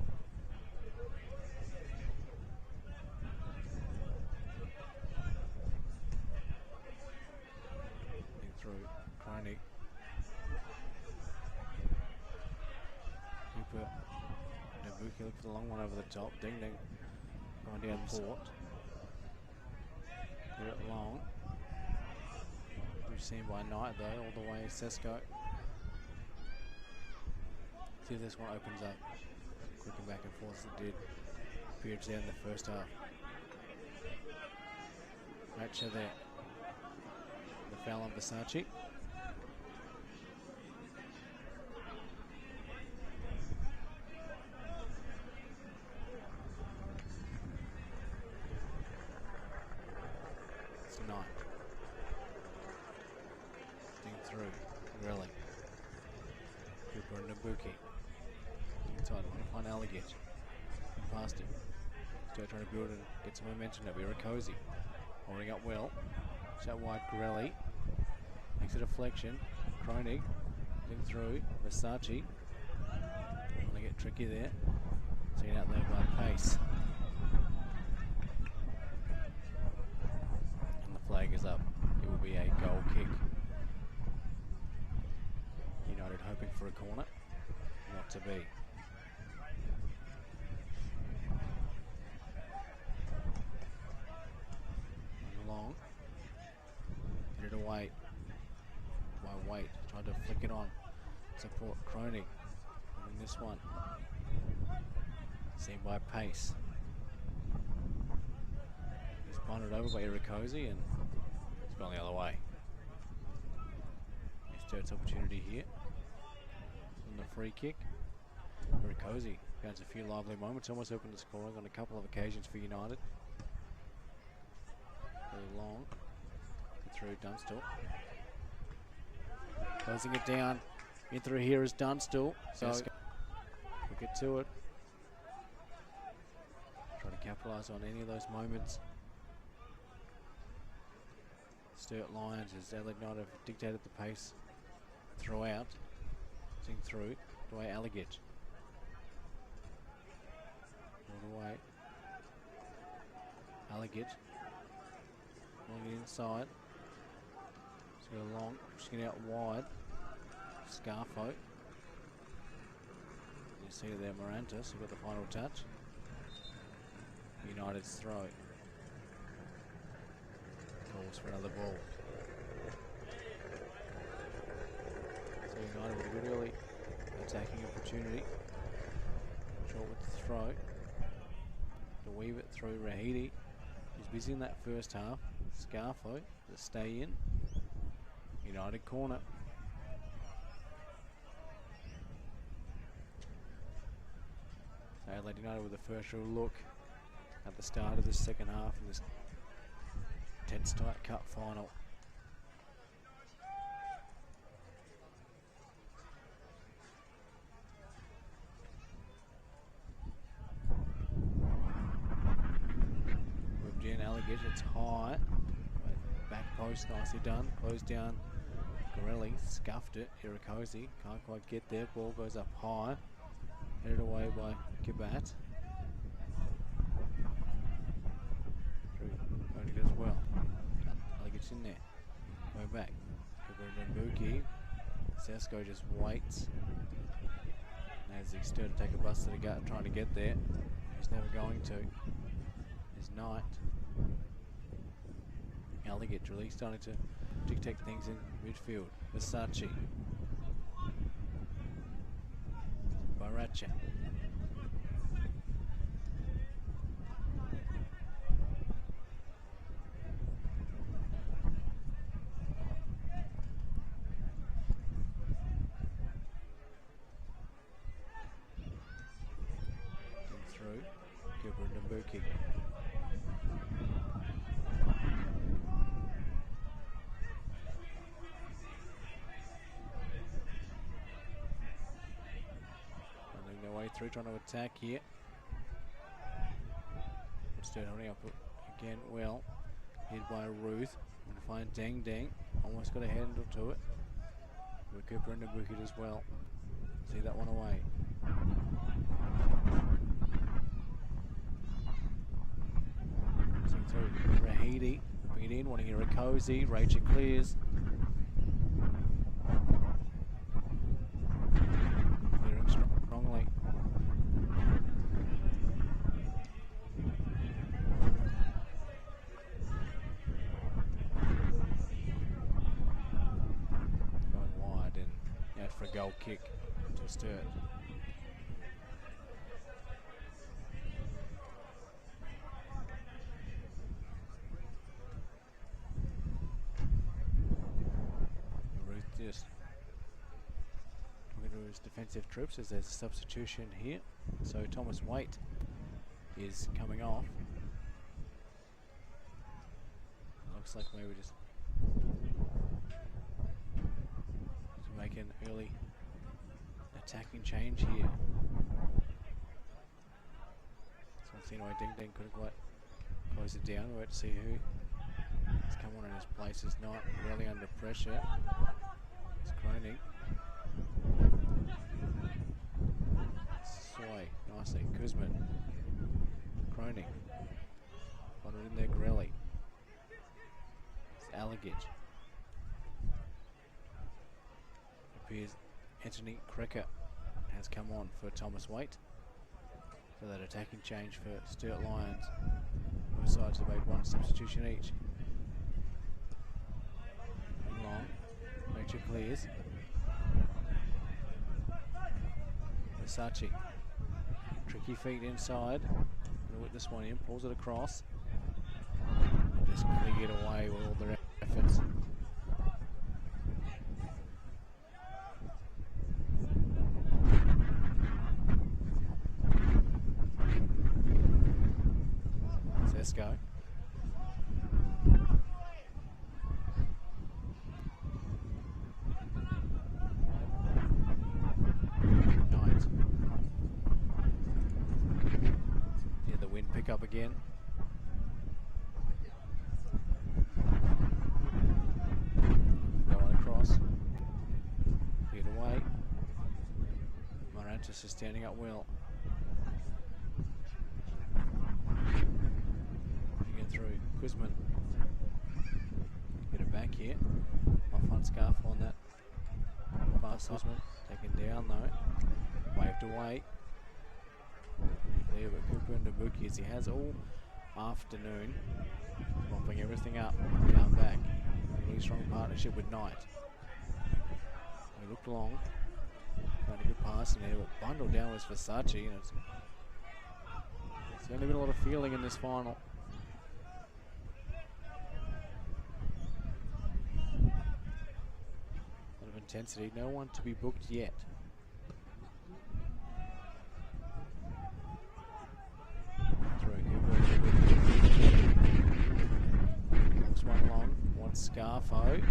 Ding through. Kronig. Cooper. Nabuki look for the long one over the top. Ding ding. Going down Port. Put it long. Seen by Knight though, all the way Sesko. See if this one opens up. Clicking back and forth as it did periods there in the first half. Ratcher there. The foul on Versace. It's Knight. Through, really. Cooper and Nabuki. Inside, on Alligatch. Past him. Still trying to build and get some momentum. That'll be Rakosi. Holding up well. Shot wide, Corelli. Makes a deflection. Kronig. Through. Versace. Going to get tricky there. Seen out there by Pace. And the flag is up. It will be a goal kick. United hoping for a corner. Not to be. Long. Hit it away. By Waite. Tried to flick it on. Support Cronin. And this one. Seen by Pace. He's punted over by Irakosi and it's gone the other way. Sturt's opportunity here. On the free kick. Irakosi has a few lively moments, almost open to scoring on a couple of occasions for United. Very long. Through Dunstall. Closing it down. In through here is Dunstall. So we'll get to it. Try to capitalise on any of those moments. Sturt Lions as Adelaide United have dictated the pace throughout. Sing through. Away Alligat. All the way. Alligat. Pulling it inside. Just go long. Pushing it out wide. Scarfo. You see it there, Morantis, who got the final touch. United's throw. Calls for another ball. So United with a good early attacking opportunity. Short with the throw. To weave it through Rahidi. He's busy in that first half. Scarfo to stay in. United corner. So Adelaide United with the first real look at the start of the second half in this tense tight cup final. Moved in, Alligat, it's high. Back post, nicely done. Closed down. Gorelli scuffed it. Irakosi can't quite get there. Ball goes up high. Headed away by Kibat. Only does well. Alligat's in there. Going back. Mbuki. Sesko just waits. As he's still to take a bus to the gut trying to get there. He's never going to. Is Knight. Alligat really starting to dictate things in midfield. Versace. Baracha. Through. Gilbert and Mbuki. Through, trying to attack here. Sturt holding up again well. Hit by Ruth. Going to find Dang Dang. Almost got a handle to it. With Cooper and the wicket as well. See that one away. See through Rahidi. Bring it in, wanting Irakosi. Rachel clears. Clearing strongly. For a goal kick to Sturt. Ruth just looking to his defensive troops as there's a substitution here. So Thomas Waite is coming off. It looks like maybe just make an early attacking change here. So I've seen why Ding Ding couldn't quite close it down. We'll wait to see who has come on in his place. Is not really under pressure. It's Cronin. away nicely. Kuzman. Croning. Got it in there, Grelly. It's Allegage. Appears Anthony Krecker has come on for Thomas Waite. So that attacking change for Sturt Lions. Both sides have made one substitution each. Long. Rachel clears. Versace. Tricky feet inside. Gonna whip this one in, pulls it across. And just cleared away with all their efforts. Sesko. Knight. Yeah, the wind pick up again. Going across. Cleared away. Morantis is standing up well. Through Kuzman. Get it back here. Off on Scarf on that. Fast Kuzman. Taken down though. Waved away. There, but Cooper and Nabuki, as he has all afternoon, mopping everything up, down back. A really strong partnership with Knight. He looked long. Got a good pass in there, but bundled down was Versace, and it's only been a lot of feeling in this final. Intensity, no one to be booked yet. Looks one long, one Scarfo.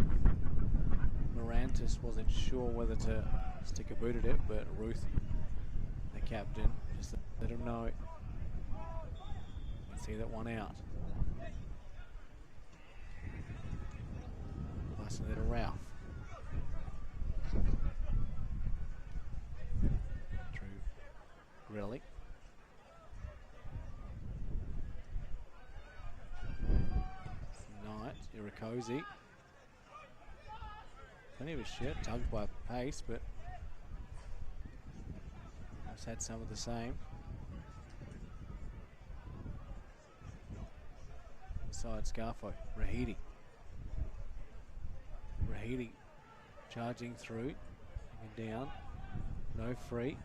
Morantis wasn't sure whether to stick a boot at it, but Ruth, the captain, just let him know. See that one out. Passing it to Ralph. Really? Knight, Irakosi. Plenty of a shit, tugged by pace, but has had some of the same. Inside Scarfo, Rahidi. Rahidi charging through, and down, no free.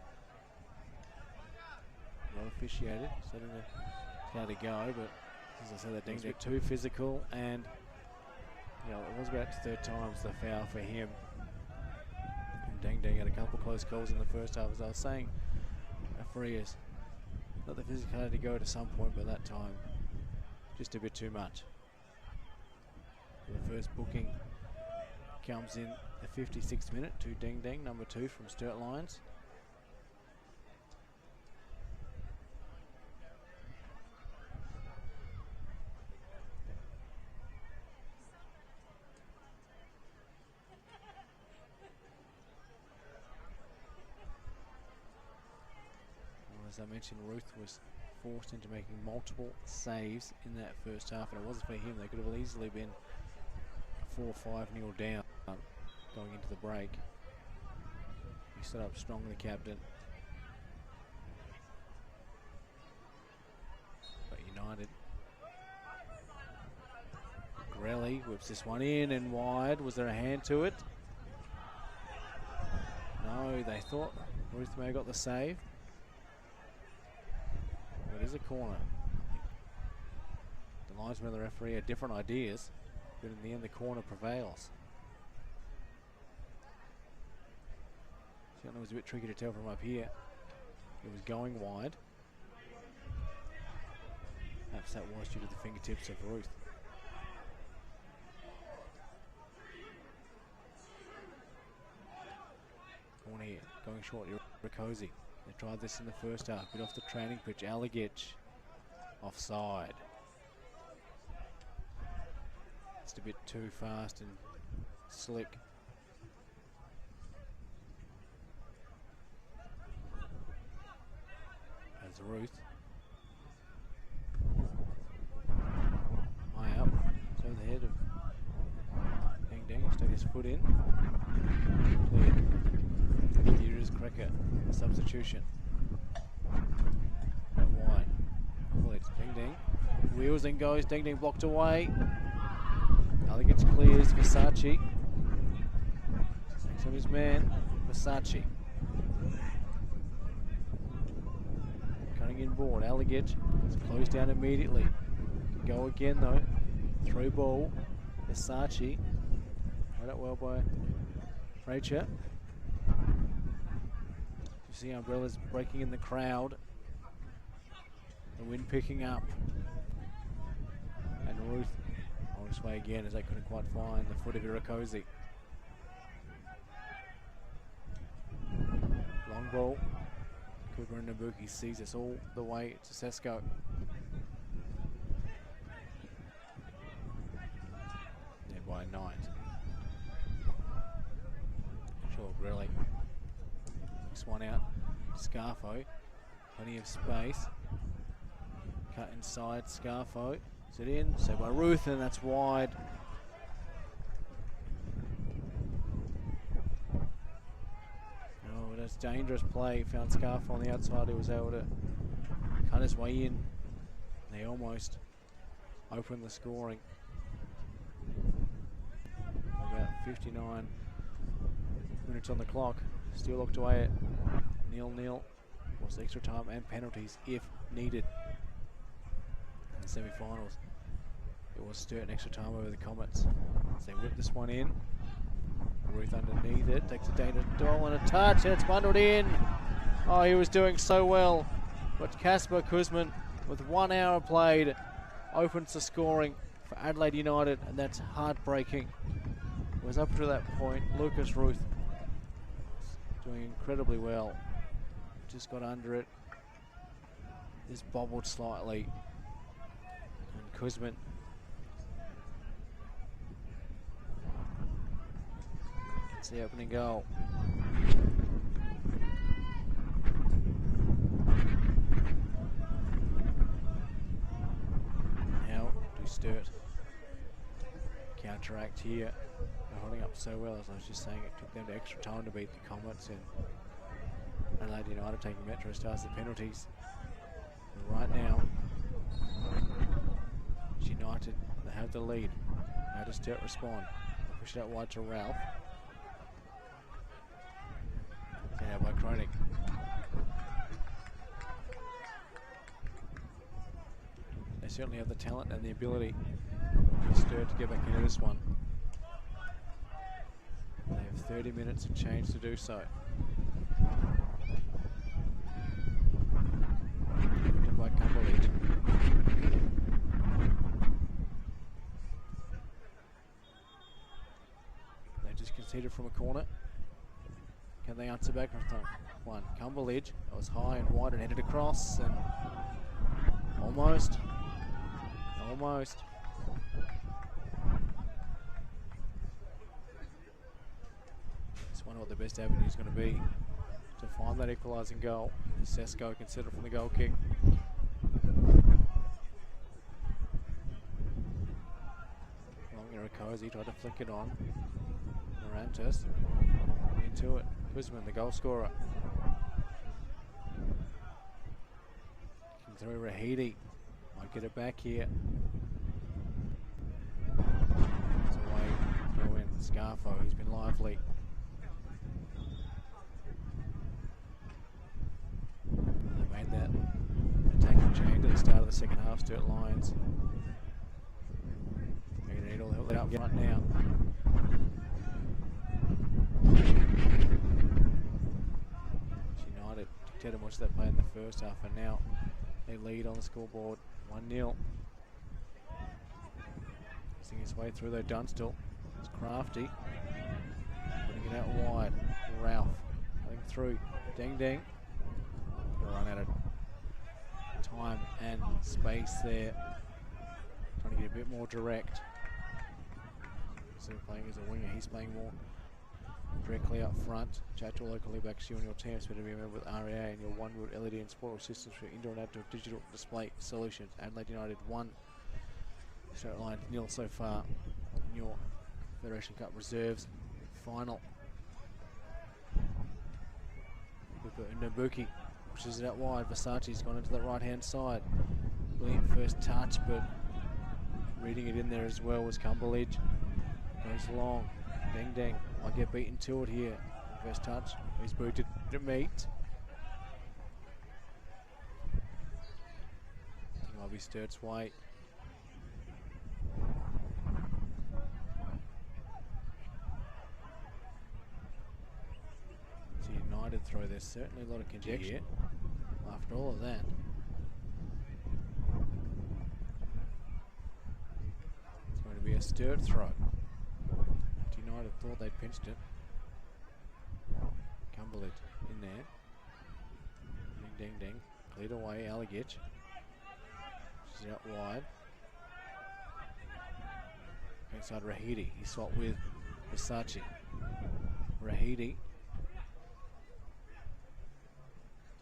Well officiated, so I don't know how to go, but as I said, that ding's a bit too physical, and you know, it was about the third time's the foul for him. And Deng Deng had a couple close calls in the first half, as I was saying. A free is not the physicality to go to some point, but that time just a bit too much. The first booking comes in the 56th minute to Deng Deng, number 2 from Sturt Lions. As I mentioned, Ruth was forced into making multiple saves in that first half, and it wasn't for him. They could have easily been 4-5-0 down going into the break. He stood up strong, the captain. But United. Grelly whips this one in and wide. Was there a hand to it? No, they thought Ruth may have got the save. But it is a corner. The linesman and the referee had different ideas, but in the end the corner prevails. Certainly was a bit tricky to tell from up here. It was going wide. Perhaps that was due to the fingertips of Ruth. Corner here, going short, Irakosi. They tried this in the first half, bit off the training pitch. Allegage offside. Just a bit too fast and slick. There's Ruth. High up. It's over the head of Ding Ding. Stuck his foot in. Clear. Here is Cracker. Substitution. Out wide. Ding Ding. Wheels and goes. Ding Ding blocked away. Ali gets clears. Versace. Takes on his man. Versace. Cutting in board. Alligat. It's closed down immediately. Can go again though. Through ball. Versace. Right up well by Rachel. You see umbrellas breaking in the crowd. The wind picking up. And Ruth on his way again as they couldn't quite find the foot of Irakosi. Long ball. Cooper and Nabuki sees us all the way to Sesko. There by Knight. Sure, really. Next one out. Scarfo. Plenty of space. Cut inside. Scarfo. Is it in? So by Ruth, and that's wide. Oh, that's dangerous play. Found Scarfo on the outside. He was able to cut his way in. They almost opened the scoring. About 59 minutes on the clock. Still locked away at 0-0. Plus extra time and penalties if needed. In the semi-finals, it was Sturt extra time over the Comets. So they whip this one in. Ruth underneath it, takes a dangerous goal and a touch, and it's bundled in. Oh, he was doing so well. But Casper Kuzman, with 1 hour played, opens the scoring for Adelaide United, and that's heartbreaking. It was up to that point, Lucas Ruth doing incredibly well. Just got under it. Just bobbled slightly. And Kuzman gets the opening goal. Now do Sturt counteract here. They're holding up so well, as I was just saying, it took them to extra time to beat the Comets, and Adelaide United taking Metro Stars the penalties. But right now, United, they have the lead. How does Sturt respond? Push it out wide to Ralph. Get out by Kroenig. They certainly have the talent and the ability for Sturt to get back into this one. They have 30 minutes and change to do so. By Cumberland. They just conceded from a corner. Can they answer back? One. Cumberledge. That was high and wide and headed across, and almost. Just wonder what the best avenue is going to be to find that equalising goal. Sesko considered from the goal kick. Long Irakosi tried to flick it on. Morantis into it. Kuzman, the goal scorer. Through Rahidi. Might get it back here. It's away. Throw in. Scarfo, he's been lively. They made that attacking change at the start of the second half. Sturt Lions. They're going to need all the help out front now. United dictated much of that play in the first half, and now they lead on the scoreboard 1-0. Seeing his way through though, Dunstall. It's Crafty. Putting it out wide. Ralph going through. Ding Ding. Gonna run out of time and space there. Trying to get a bit more direct. Instead of playing as a winger, he's playing more directly up front. Chat to locally backs you and your team. Better be a member with REA and your one-word LED and sport systems for indoor and outdoor digital display solutions. Adelaide United 1, Sturt Lions 0 so far in your Federation Cup Reserves final. Nabuki pushes it out wide. Versace's gone into that right-hand side. Brilliant first touch, but reading it in there as well was Cumberledge. Goes long. Dang dang. Might get beaten to it here. First touch. He's booted to meet. I think might be Sturt's way. It's a United throw. There's certainly a lot of conjecture after all of that. It's going to be a Sturt throw. United thought they'd pinched it. Cumberledge in there. Ding ding ding. Cleared away, Alligich. She's out wide. Inside Rahidi. He swapped with Versace. Rahidi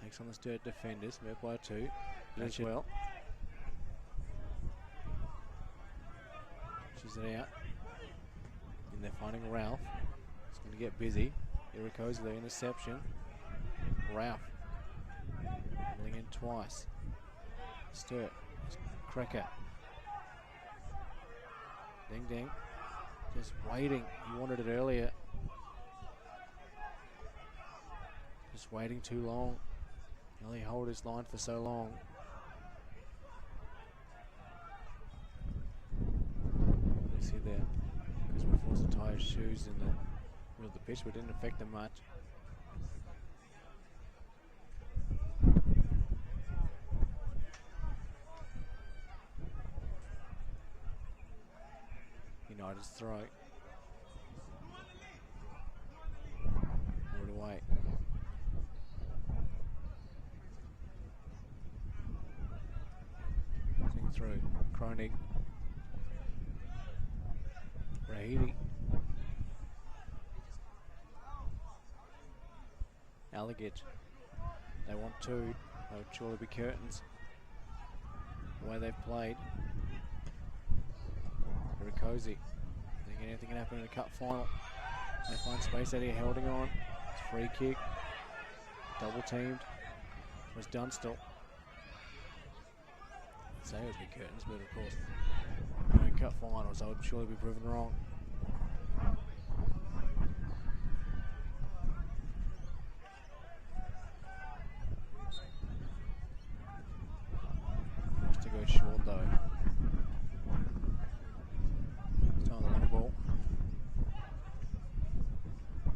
takes on the Sturt defenders. Met by 2. As well. She's it out. They're finding Ralph. It's going to get busy. Iriko's the interception. Ralph pulling in twice. Sturt. Cracker. Ding ding. Just waiting. He wanted it earlier. Just waiting too long. He only hold his line for so long. You see there. Because we're forced to tie his shoes in the middle of the pitch, but it didn't affect them much. United's throw. Moved away. Sing through. Kronig. Rahidi. Alligich. They want 2. They would surely be curtains. The way they've played. Very cozy. Think anything can happen in a cup final. They find space out here, holding on. It's free kick. Double teamed. It was Dunstall. I'd say it would be curtains, but of course, in cup finals, I would surely be proven wrong. Wants to go short though. It's on the long ball.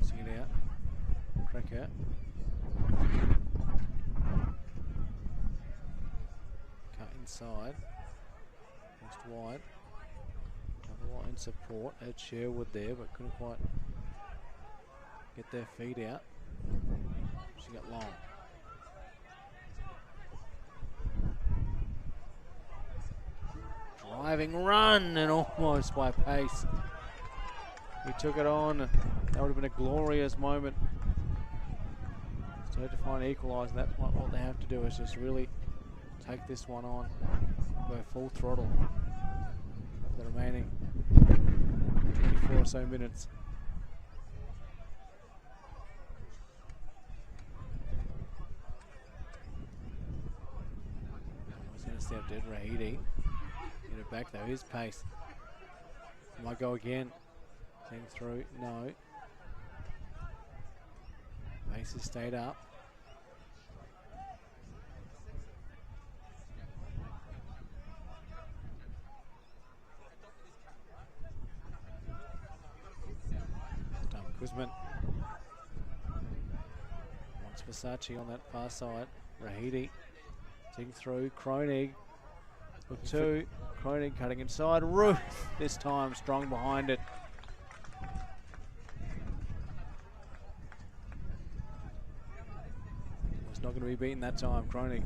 See it out. Crack out. Cut inside. Just wide. Another line support. Had Sherwood there, but couldn't quite get their feet out. She got long. Driving run and almost by pace. He took it on. That would have been a glorious moment. So to find equaliser, that's what they have to do, is just really take this one on. Go full throttle for the remaining 24 or so minutes. Almost intercepted. Rahidi. Get it back though. His pace. Might go again. Thing through. No. Pace has stayed up. Kuzman wants Versace on that far side. Rahidi ting through. Kronig with 2. Kronig cutting inside. Ruth this time strong behind it. Was not going to be beaten that time. Kronig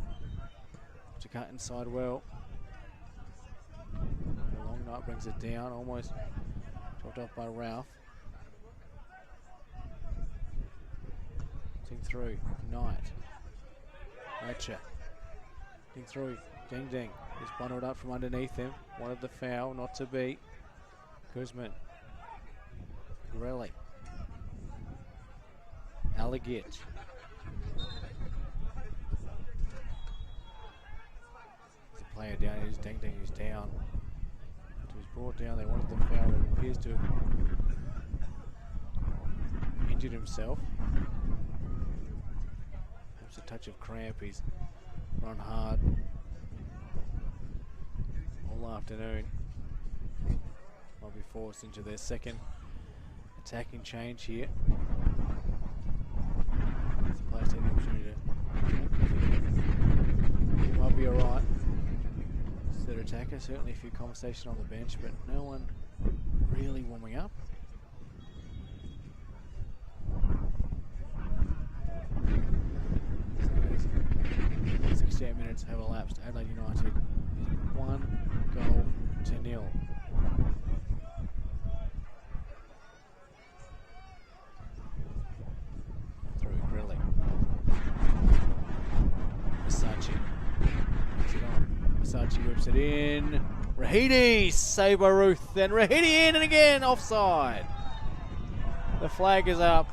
to cut inside well. The long night brings it down. Almost chopped off by Ralph. Ding through. Knight. Ratcher. Ding through. Ding ding. He's bundled up from underneath him. Wanted the foul, not to be. Guzman. Grelly. Alligit. There's a player down. He's Ding ding. He's down. So he's brought down. They wanted the foul. It appears to have injured himself. Perhaps a touch of cramp. He's run hard all afternoon. Might be forced into their second attacking change here. The players take the opportunity to he might be alright. It's their attacker. Certainly a few conversation on the bench, but no one really warming up. 68 minutes have elapsed. Adelaide United is 1-0. Through Grilly. Versace. Puts it on. Versace whips it in. Rahidi! Saved by Ruth. Then Rahidi in and again. Offside. The flag is up.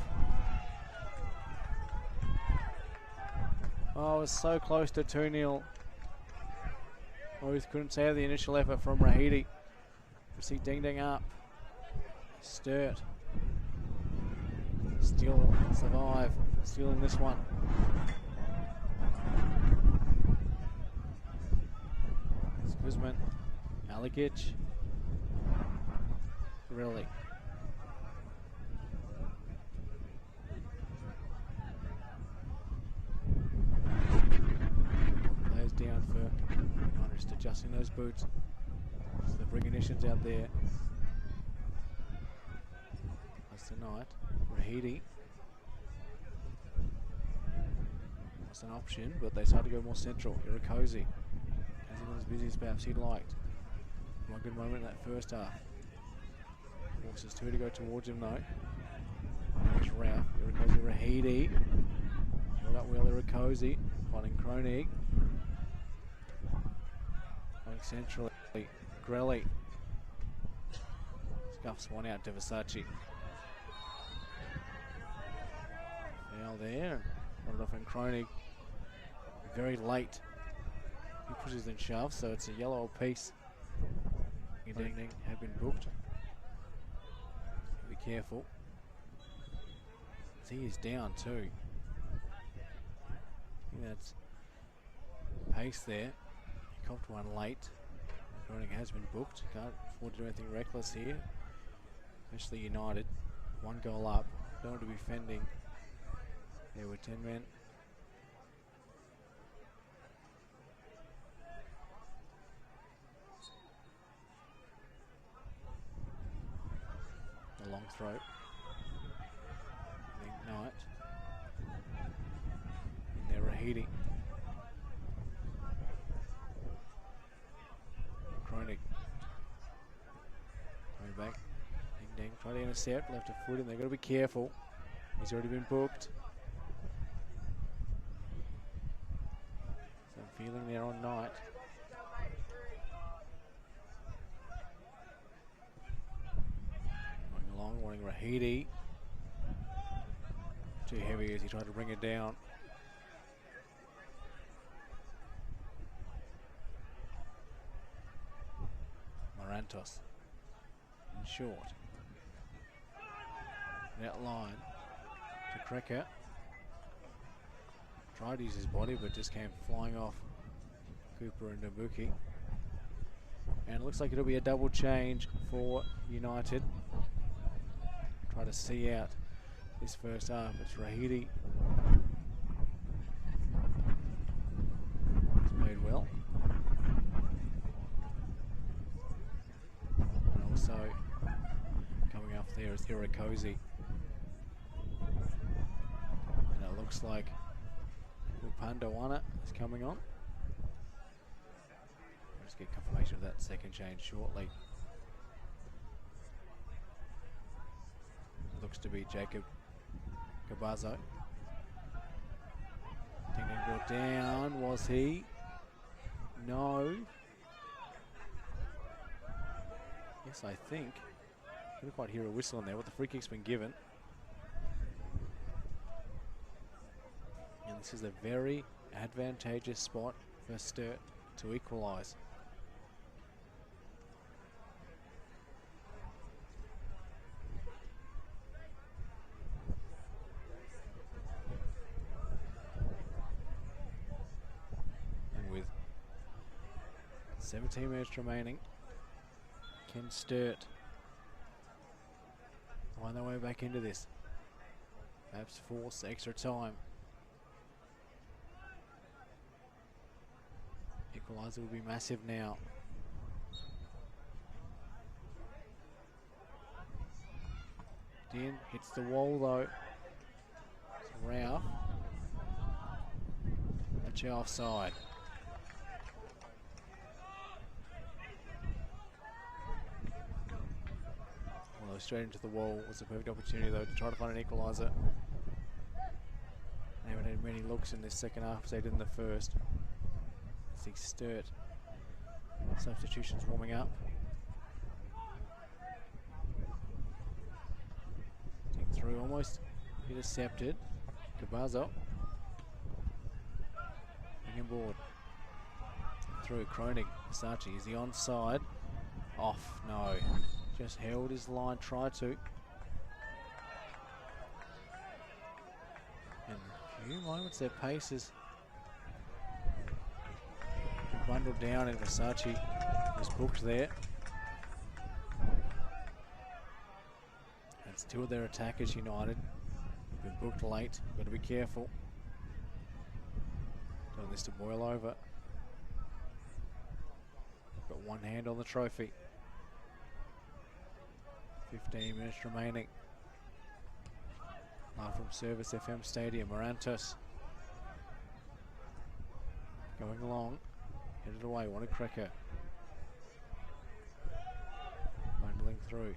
Oh, it was so close to 2-0. Ruth couldn't save the initial effort from Rahidi. We see Ding Ding up. Sturt. Still survive. Still in this one. It's Guzman. Aligic. Really. Players down for just adjusting those boots. So the Brigonitions out there. That's the night. Rahidi. That's an option, but they start to go more central. Irakosi hasn't been as busy as perhaps he'd liked. One good moment in that first half. Forces two to go towards him though. There's Ralph. Irakosi, Rahidi. Held up well, Irakosi. Finding Kronig. Going centrally. Grelly. Scuffs one out to Versace. Foul there. Got it off in Kronig. Very late. He pushes and shoves, so it's a yellow piece. Ding Ding have been booked. Be careful. He is down too. I think that's pace there. He copped one late. Kronig has been booked. Can't afford to do anything reckless here. Especially United. One goal up. Don't want to be fending. There were 10 men. A long throw. Knight. And there Rahidi. Kronig. Coming back. Ding Ding. Try to intercept. Left a foot and they've got to be careful. He's already been booked. Some feeling there on Knight. Going along, wanting Rahidi. Too heavy as he tried to bring it down. Morantos in short. That line to Krecker. Tried to use his body but just came flying off Cooper and Nabuki. And it looks like it'll be a double change for United. Try to see out this first half. It's Rahidi. He's played well. And also coming up there is Irakosi. And it looks like Upandawana is coming on. We'll just get confirmation of that second change shortly. Looks to be Jacob Gabazo. Go down, was he? No. Yes, I think. Couldn't quite hear a whistle in there, but the free kick's been given. And this is a very advantageous spot for Sturt to equalise. And with 17 minutes remaining, can Sturt find their way back into this? Perhaps force extra time. Equaliser will be massive now. Din hits the wall though. It's Ralph. Actually offside. Although straight into the wall was a perfect opportunity though to try to find an equaliser. They haven't had many looks in this second half as they did in the first. See Sturt. Substitutions warming up. Take through, almost intercepted. Cabazo. Bring him board. Through Kronig. Versace, is he onside? Off, no. Just held his line, tried to. In a few moments, their pace is bundled down, and Versace was booked there. That's two of their attackers, United. Been booked late, got to be careful. Doing this to boil over. Got one hand on the trophy. 15 minutes remaining. Live from Service FM Stadium, Morantos. Going along. Headed away, what a cracker. Bundling through.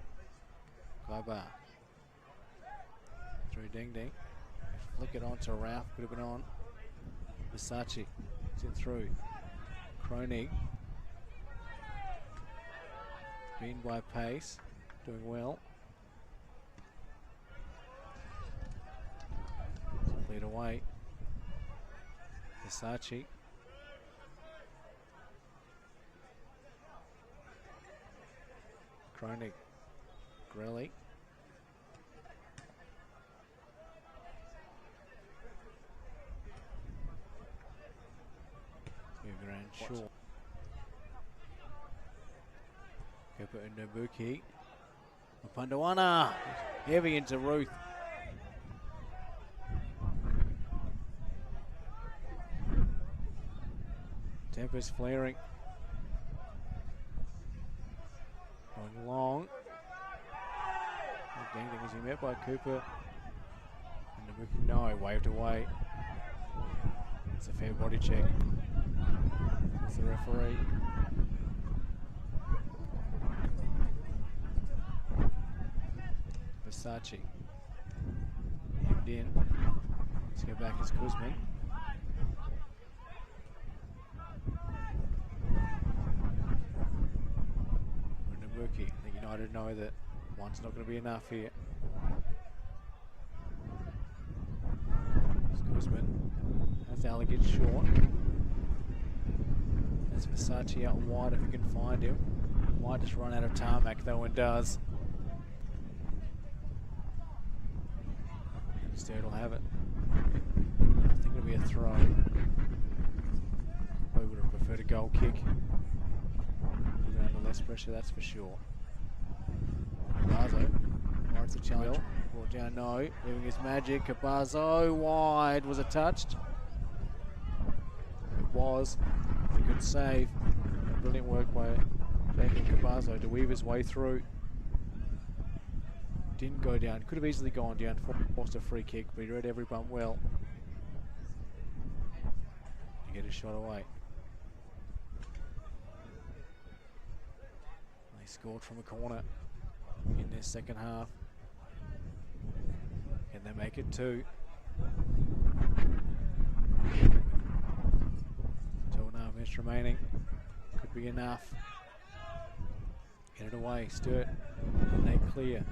Kaiba. Through Ding Ding. Flick it on to Ralph, could have been on. Versace. It's in through. Kronig. Beaten by pace. Doing well. Lead away. Versace. Kronig. Grelly. Moving around short. Kepa Ndobuki. Pandawana. Heavy into Ruth. Tempest flaring. Going long. Ding Ding, was he met by Cooper? And the no, waved away. It's a fair body check. It's the referee. Versace. Hemmed in. Let's go back as Kuzman. Nabuki. I think United know that one's not going to be enough here. Kuzman has Ali gets short. That's Versace out wide if he can find him. Might just run out of tarmac though and does. Sturt will have it. I think it'll be a throw. We would have preferred a goal kick. We're under less pressure, that's for sure. Cabazo warrants a challenge. Brought down, no. Leaving his magic. Cabazo wide. Was it touched? It was. A good save. Brilliant work by Jacob Cabazo to weave his way through. Didn't go down. Could have easily gone down. Forced a free kick, but he read every bump well. To get a shot away. They scored from a corner in their second half. Can they make it two? minutes remaining. Could be enough. Get it away, Sturt. And they clear.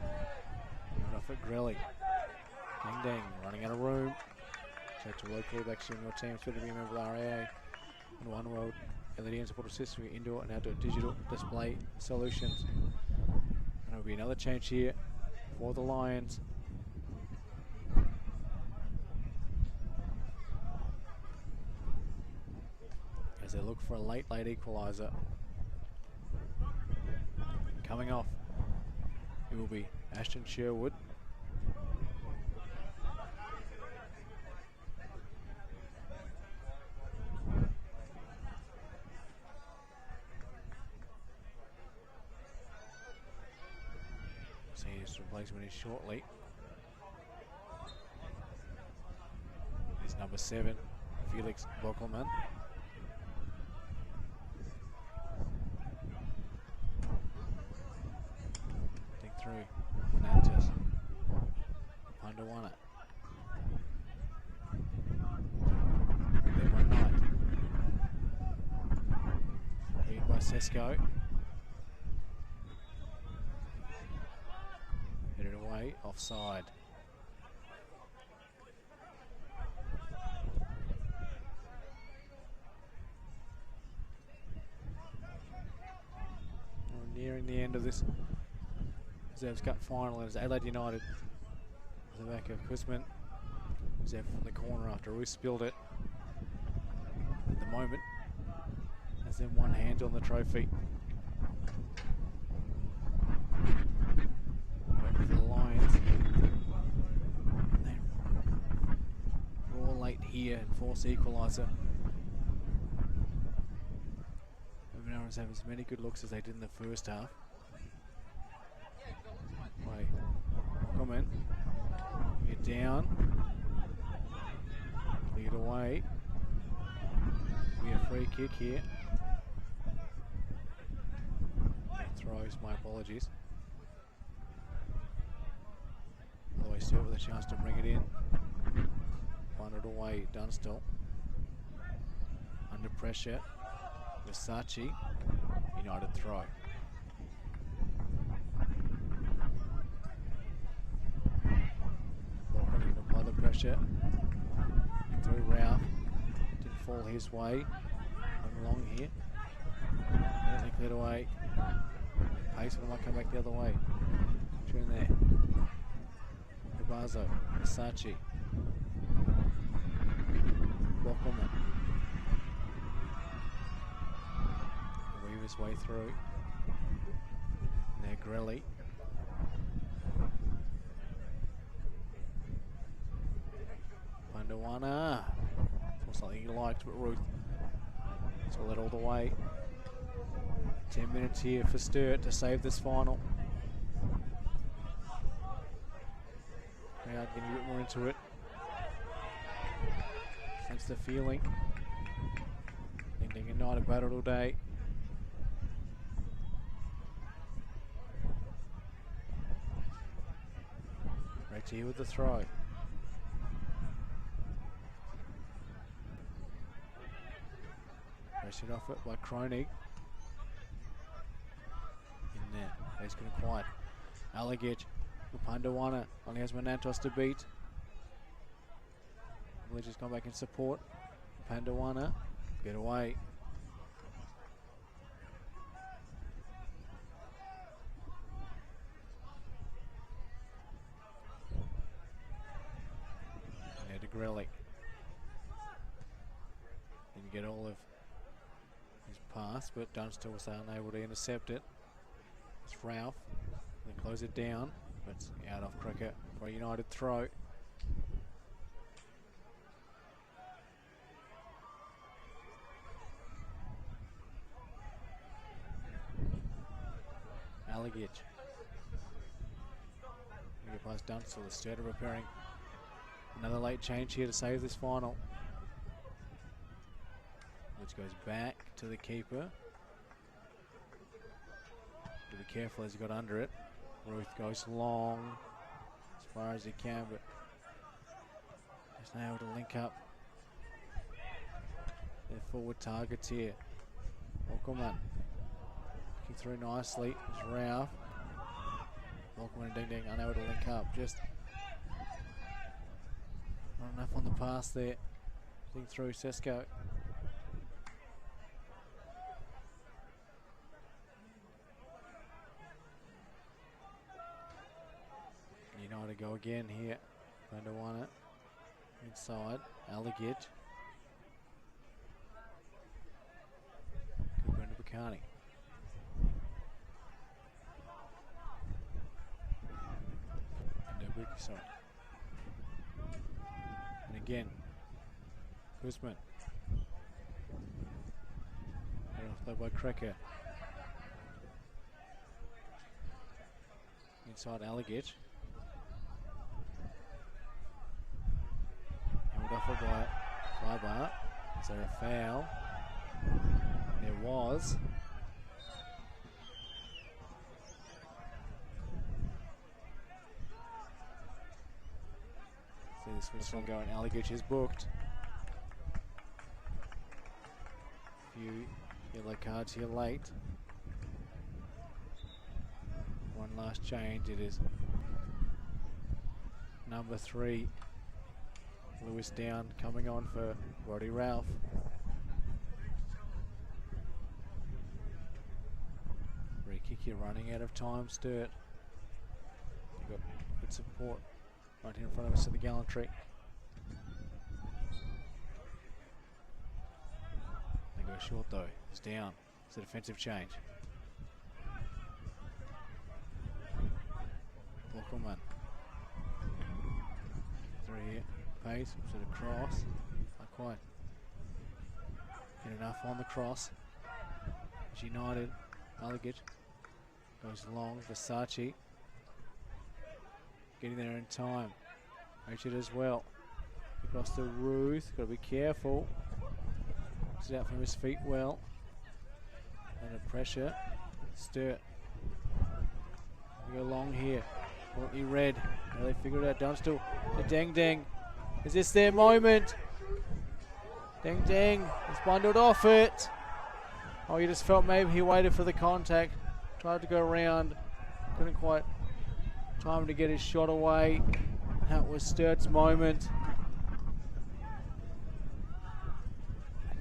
Right off at Grelly. Ding ding, running out of room. Check to local backs in your team. It's better to be a member of the RAA. And One World LED support assist for your indoor and outdoor digital display solutions. And there'll be another change here for the Lions. As they look for a late equalizer. Coming off, it will be Ashton Sherwood. See his replacement is shortly. Is number 7, Felix Bockelman. Through Menantis. Pandawana. There one night. Lead by Sesko. Headed away, offside. We're nearing the end of this Reserves Cup final as Adelaide United at the back of Kuzman. Zev from the corner after Ruth spilled it. At the moment, has then one hand on the trophy. But for the Lions, and they draw late here and force the equaliser. Mariners have as many good looks as they did in the first half. Come in. Get down. Cleared away. Be a free kick here. Throws, my apologies. Otherwise, Sturt with a chance to bring it in. Find it away, Dunstall. Under pressure. Versace. United throw. Apply the pressure. And through Ralph. Didn't fall his way. Went along here. Neatly cleared away. Pace, but it might come back the other way. Through there. Cabazo. Versace. Bockelman. Weave his way through. And there, Grelly. Pandawana. It's something he liked, but Ruth so led all the way. 10 minutes here for Sturt to save this final. Crowd getting a bit more into it. Sense the feeling. Ending United battled all day. Reggie with the throw. Pressured off it by Kronig. In there. He's going to quiet. Allegage. Pandawana only has Menantos to beat. Village has gone back in support. Pandawana. Get away. Now to Grelly. Didn't get all of his pass, but Dunstall was unable to intercept it. It's Ralph. They close it down, but it's out off cricket for a United throw. Allegage. Get past Dunstall. The Sturt repairing. Another late change here to save this final. Which goes back to the keeper. To be careful as he got under it. Ruth goes long as far as he can, but he's not able to link up. forward targets here. Walkerman looking through nicely. It's Ralph. Walkerman and Ding Ding unable to link up. Just not enough on the pass there. Think through Sesko. United go again here. Bandawana inside. Alligat. Cooper into Bacani. Into sorry. And again. Guzman. Head off though by Cracker. Inside Alligat. Offered by Kaibar. Is there a foul? There was. See this whistle going. Alligatch is booked. Few yellow cards here late. One last change. It is number 3. Lewis down, coming on for Roddy Ralph. Free kick here, running out of time, Sturt. You've got good support right here in front of us at the gallantry. They go short though, it's down. It's a defensive change. Walkerman. Through here. Pace, sort of cross, not quite get enough on the cross. It's United, Alligat goes long, Versace getting there in time, makes it as well. Across to Ruth, got to be careful. He's out from his feet well. Under pressure, Sturt. We go long here, Courtney Red, now they figure it out, Dunstall, the Deng Deng. Is this their moment? Ding Ding is bundled off it. Oh, you just felt maybe he waited for the contact. Tried to go around. Couldn't quite time to get his shot away. That was Sturt's moment.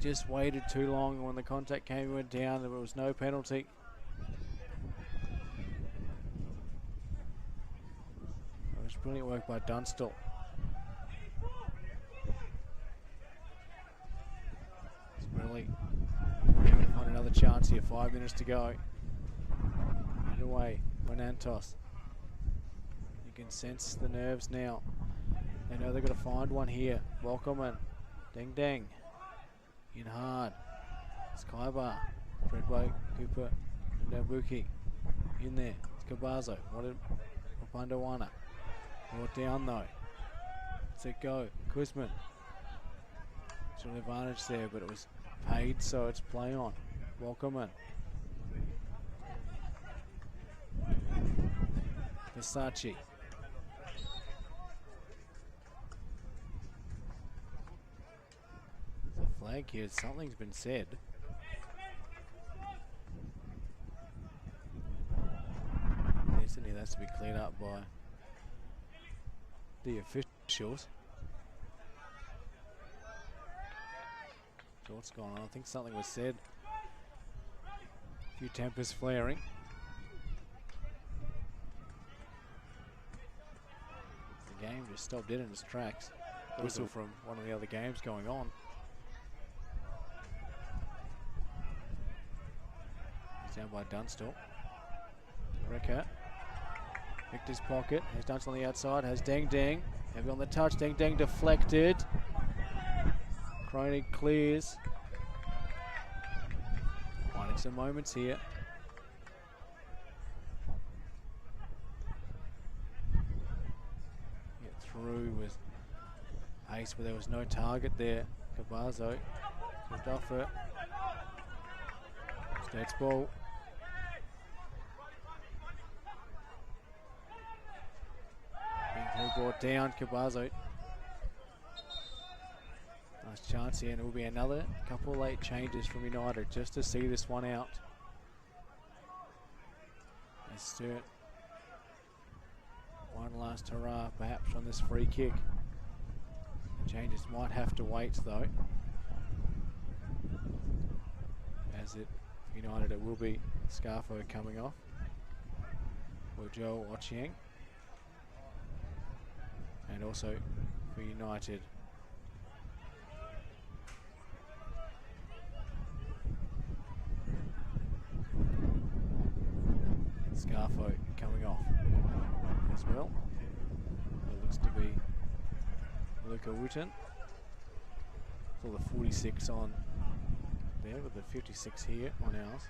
Just waited too long. When the contact came, he went down. There was no penalty. It was brilliant work by Dunstall. Really find another chance here. 5 minutes to go. Get away, Monantos. You can sense the nerves now. They know they've got to find one here. Welcomen, Deng Deng, in hard. Skybar, Fred by Cooper and Dambuki. In there, it's Cabazo. Wanted Pandawana. Brought down though. Let's it go. Kuzman. It's an advantage there, but it was paid, so it's play on. Welcomen. Versace. There's a flag here. Something's been said. Instantly, that has to be cleared up by the officials. So what's going on? I think something was said. A few tempers flaring. The game just stopped dead in its tracks. Whistle from one of the other games going on. He's down by Dunstall. Recker. Victor's pocket. Has Dunstall on the outside. Has Deng Deng. Heavy on the touch. Deng Deng deflected. Cronin clears. Finding some moments here. Get through with pace, but there was no target there. Cabazo moved off it. States ball. Being brought down. Cabazo Nice chance here, and it will be another couple of late changes from United just to see this one out. As Sturt, one last hurrah perhaps on this free kick. The changes might have to wait though. As it, for United, it will be Scarfo coming off. Or Joel Ochieng. And also for United, Scarfo coming off as well. It looks to be Luca Wooten. So the 46 on there with the 56 here on ours.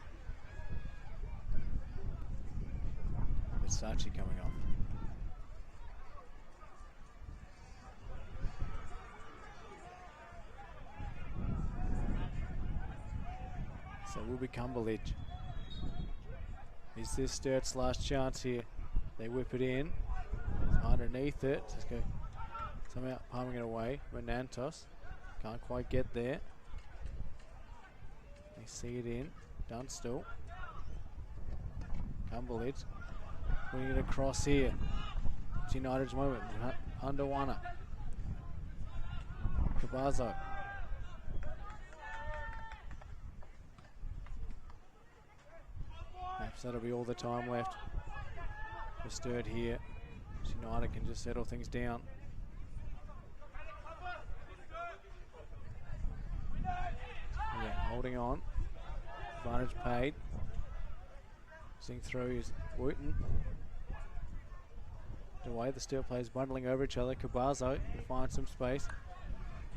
Versace coming off. So will be Cumberledge. Is this Sturt's last chance here? They whip it in. It's underneath it. Let's go. Somehow palming it away. Renantos can't quite get there. They see it in. Dunstall. Cumberledge putting it across here. It's United's moment. Underwana. Cabazo. Perhaps that'll be all the time left for Sturt here. United can just settle things down. Yeah, holding on. Advantage paid. Sing through is Wooten. Away, the Sturt players bundling over each other. Cabazo to find some space.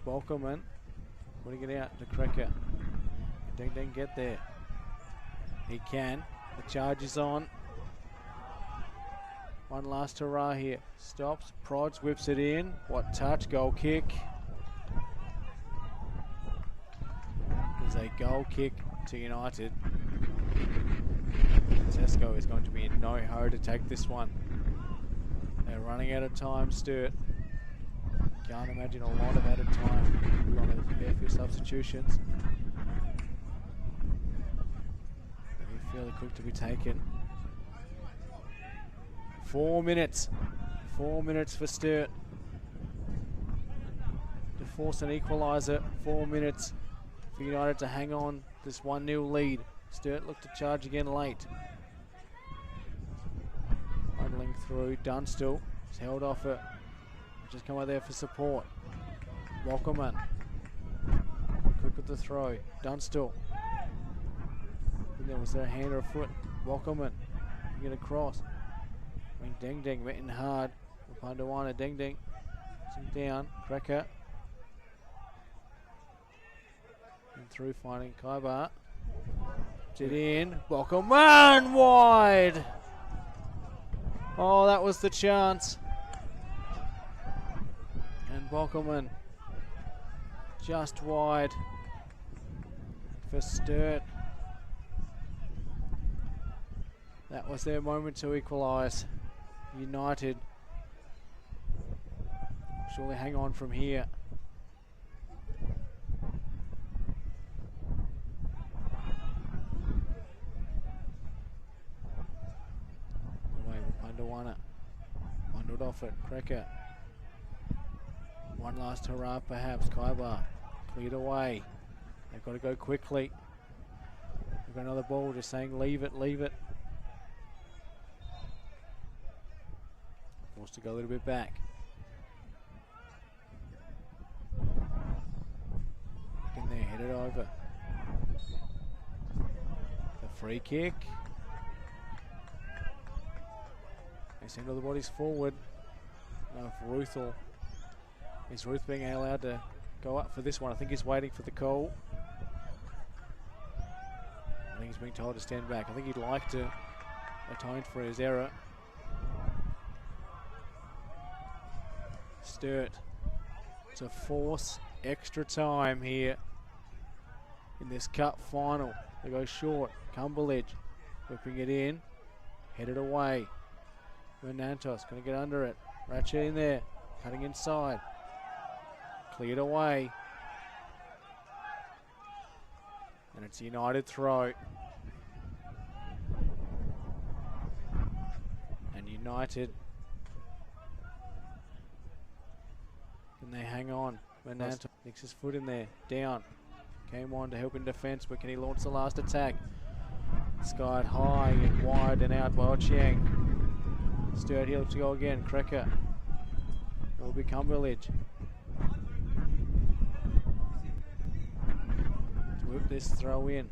Bolkerman putting it out to Krecker. Ding Ding get there. He can. The charge is on. One last hurrah here. Stops, prods, whips it in. What touch, goal kick. There's a goal kick to United. Tesco is going to be in no hurry to take this one. They're running out of time, Sturt. Can't imagine a lot of added time. We're on a fair few substitutions. Fairly quick to be taken. 4 minutes. 4 minutes for Sturt to force an equaliser. 4 minutes for United to hang on this 1-0 lead. Sturt looked to charge again late. Muddling through. Dunstall is held off it. Just come out there for support. Walkerman. Quick with the throw. Dunstall. Was there a hand or a foot? Walkerman get across. Ding Ding went in hard. Pandawana Ding Ding down. Krecker and through finding Kaibar. It in. Walkerman wide. Oh, that was the chance. And Walkerman just wide for Sturt. That was their moment to equalise. United surely hang on from here. Away with Pandawana. Bundled off it. Krecker. One last hurrah perhaps. Kaibar cleared away. They've got to go quickly. We've got another ball just saying leave it, leave it. Forced to go a little bit back. In there, head it over. The free kick. They send all the bodies forward. No, if Ruth is Ruth being allowed to go up for this one? I think he's waiting for the call. I think he's being told to stand back. I think he'd like to atone for his error. Sturt to force extra time here in this cup final. They go short. Cumberledge whipping it in, headed away. Renantos going to get under it. Ratchet in there, cutting inside. Cleared away. And it's a United throw. And United, can they hang on? Menanto nicks his foot in there, down. Came on to help in defence, but can he launch the last attack? Skied high and wide and out by Ochieng. Sturt here to go again, Krecker. It will become Village. To whip this throw in.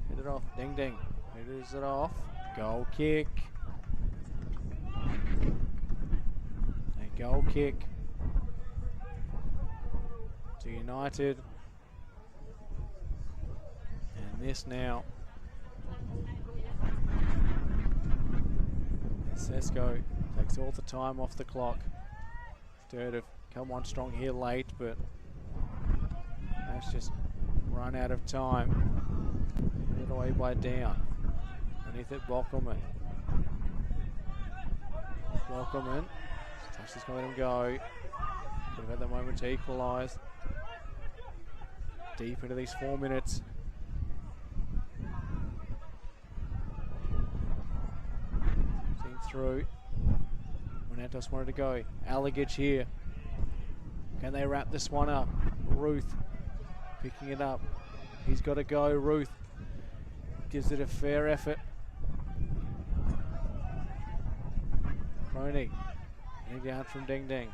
Hit it off, ding ding. Headers it off. Goal kick. A goal kick to United. And this now. Sesko takes all the time off the clock. Sturt have come on strong here late, but that's just run out of time. Hit away by Down. Underneath it, Bockelman. Bockelman. Touch is going to let him go. Could have had that moment to equalise. Deep into these 4 minutes. Through. Menantos wanted to go. Alligage here. Can they wrap this one up? Ruth picking it up. He's got to go. Ruth gives it a fair effort. Cronig getting down from Ding Ding.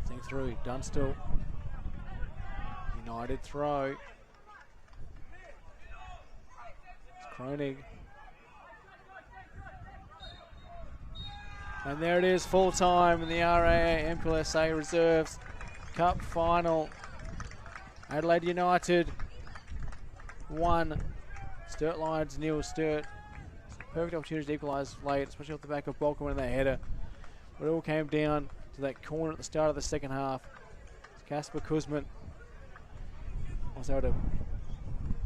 Thing through. Dunstall. United throw. It's Cronig. And there it is, full time in the RAA MPLSA Reserves Cup final. Adelaide United 1, Sturt Lions 0. Sturt, perfect opportunity to equalise late, especially off the back of Bolkman and that header. But it all came down to that corner at the start of the second half. Casper Kuzman was able to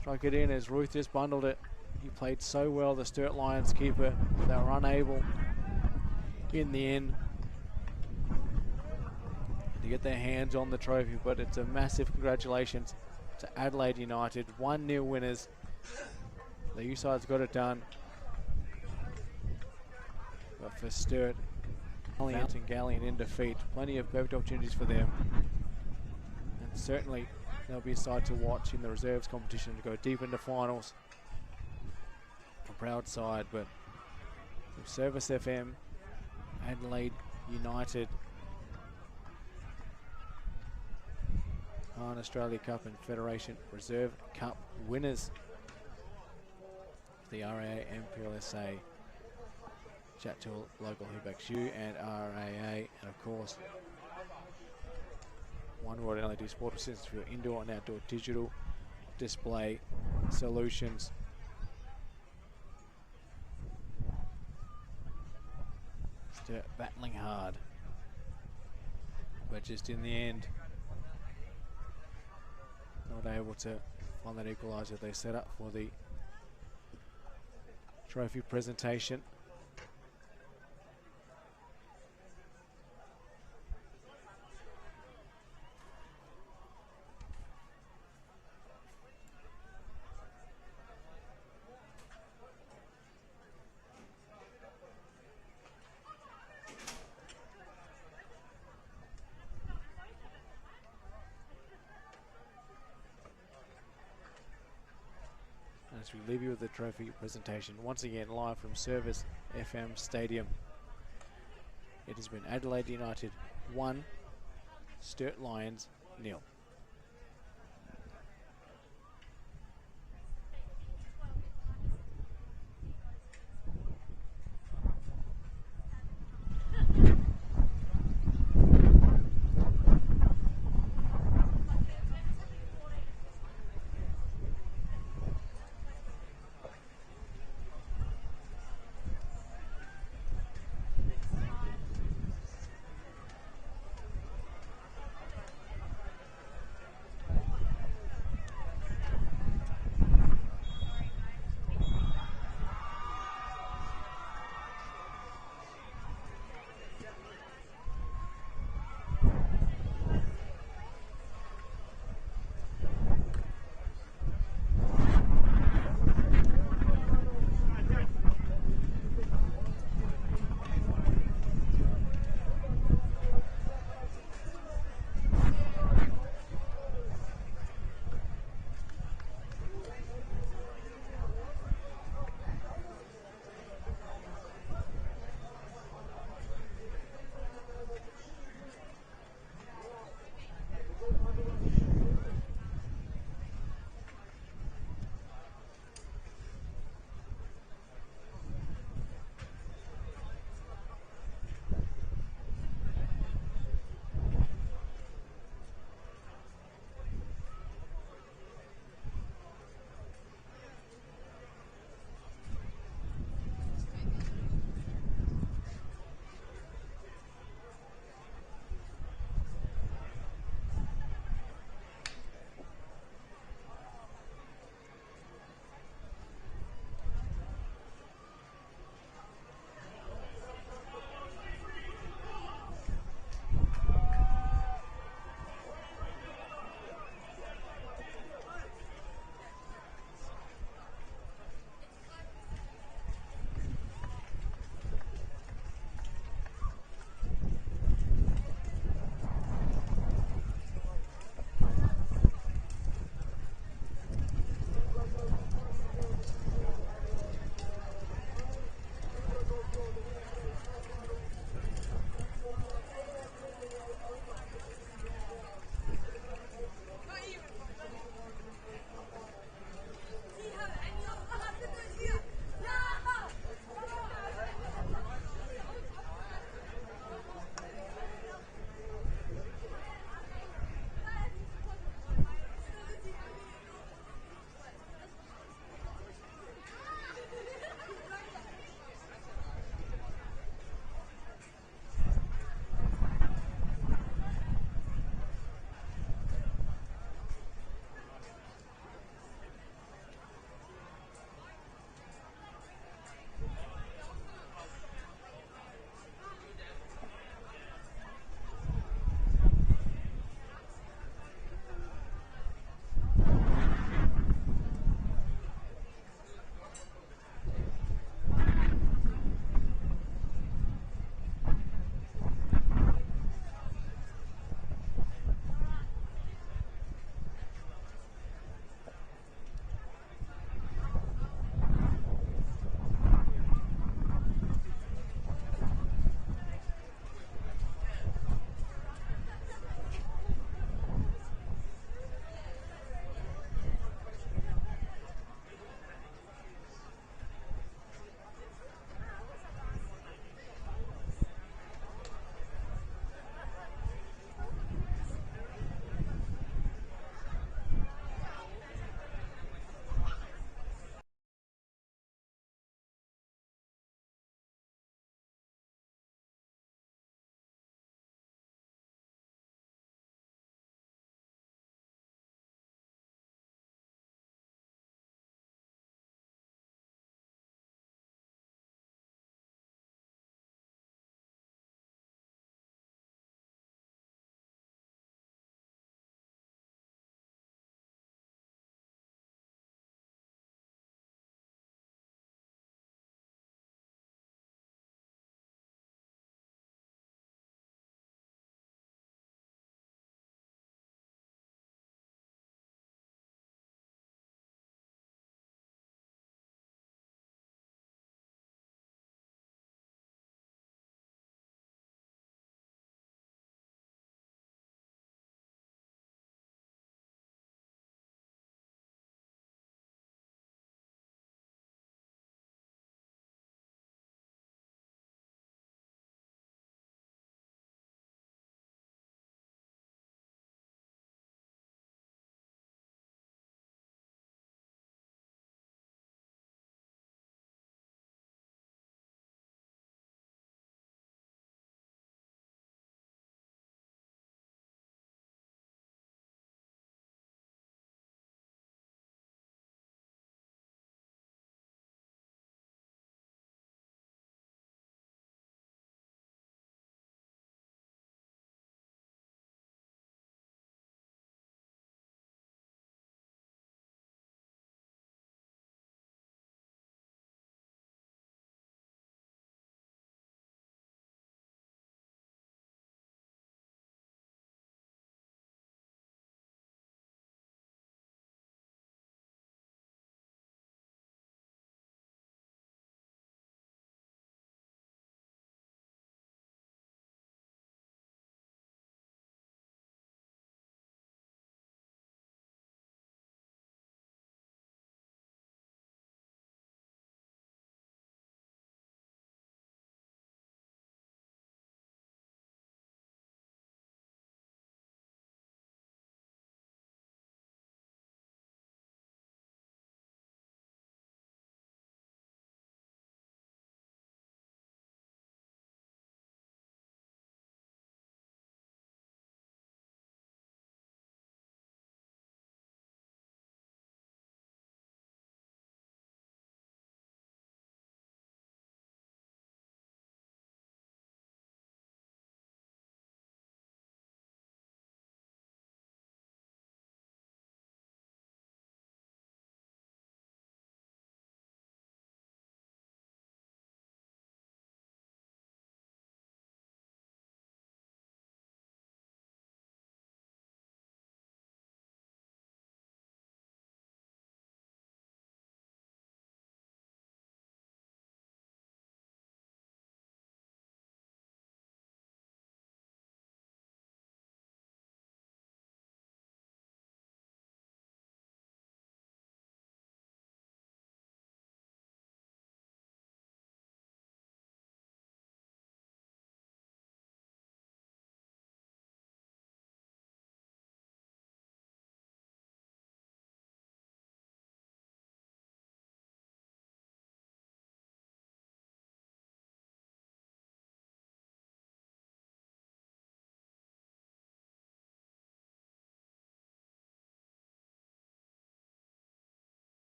strike it in as Ruth just bundled it. He played so well, the Sturt Lions keeper. They were unable in the end to get their hands on the trophy, but it's a massive congratulations to Adelaide United, 1-0 winners. The U side's got it done, but for Sturt, Valiant and Galleon in defeat, plenty of perfect opportunities for them, and certainly they'll be a side to watch in the reserves competition to go deep into finals. A proud side, but with Service FM, Adelaide United on Australia Cup and Federation Reserve Cup winners. The RAA MPLSA. Chat to a local who backs you and RAA, and of course One World LED Sport Assistance for your indoor and outdoor digital display solutions. Sturt battling hard, but just in the end not able to find that equaliser they set up for the trophy presentation. As we leave you with the trophy presentation, once again live from Service FM Stadium. It has been Adelaide United 1, Sturt Lions 0.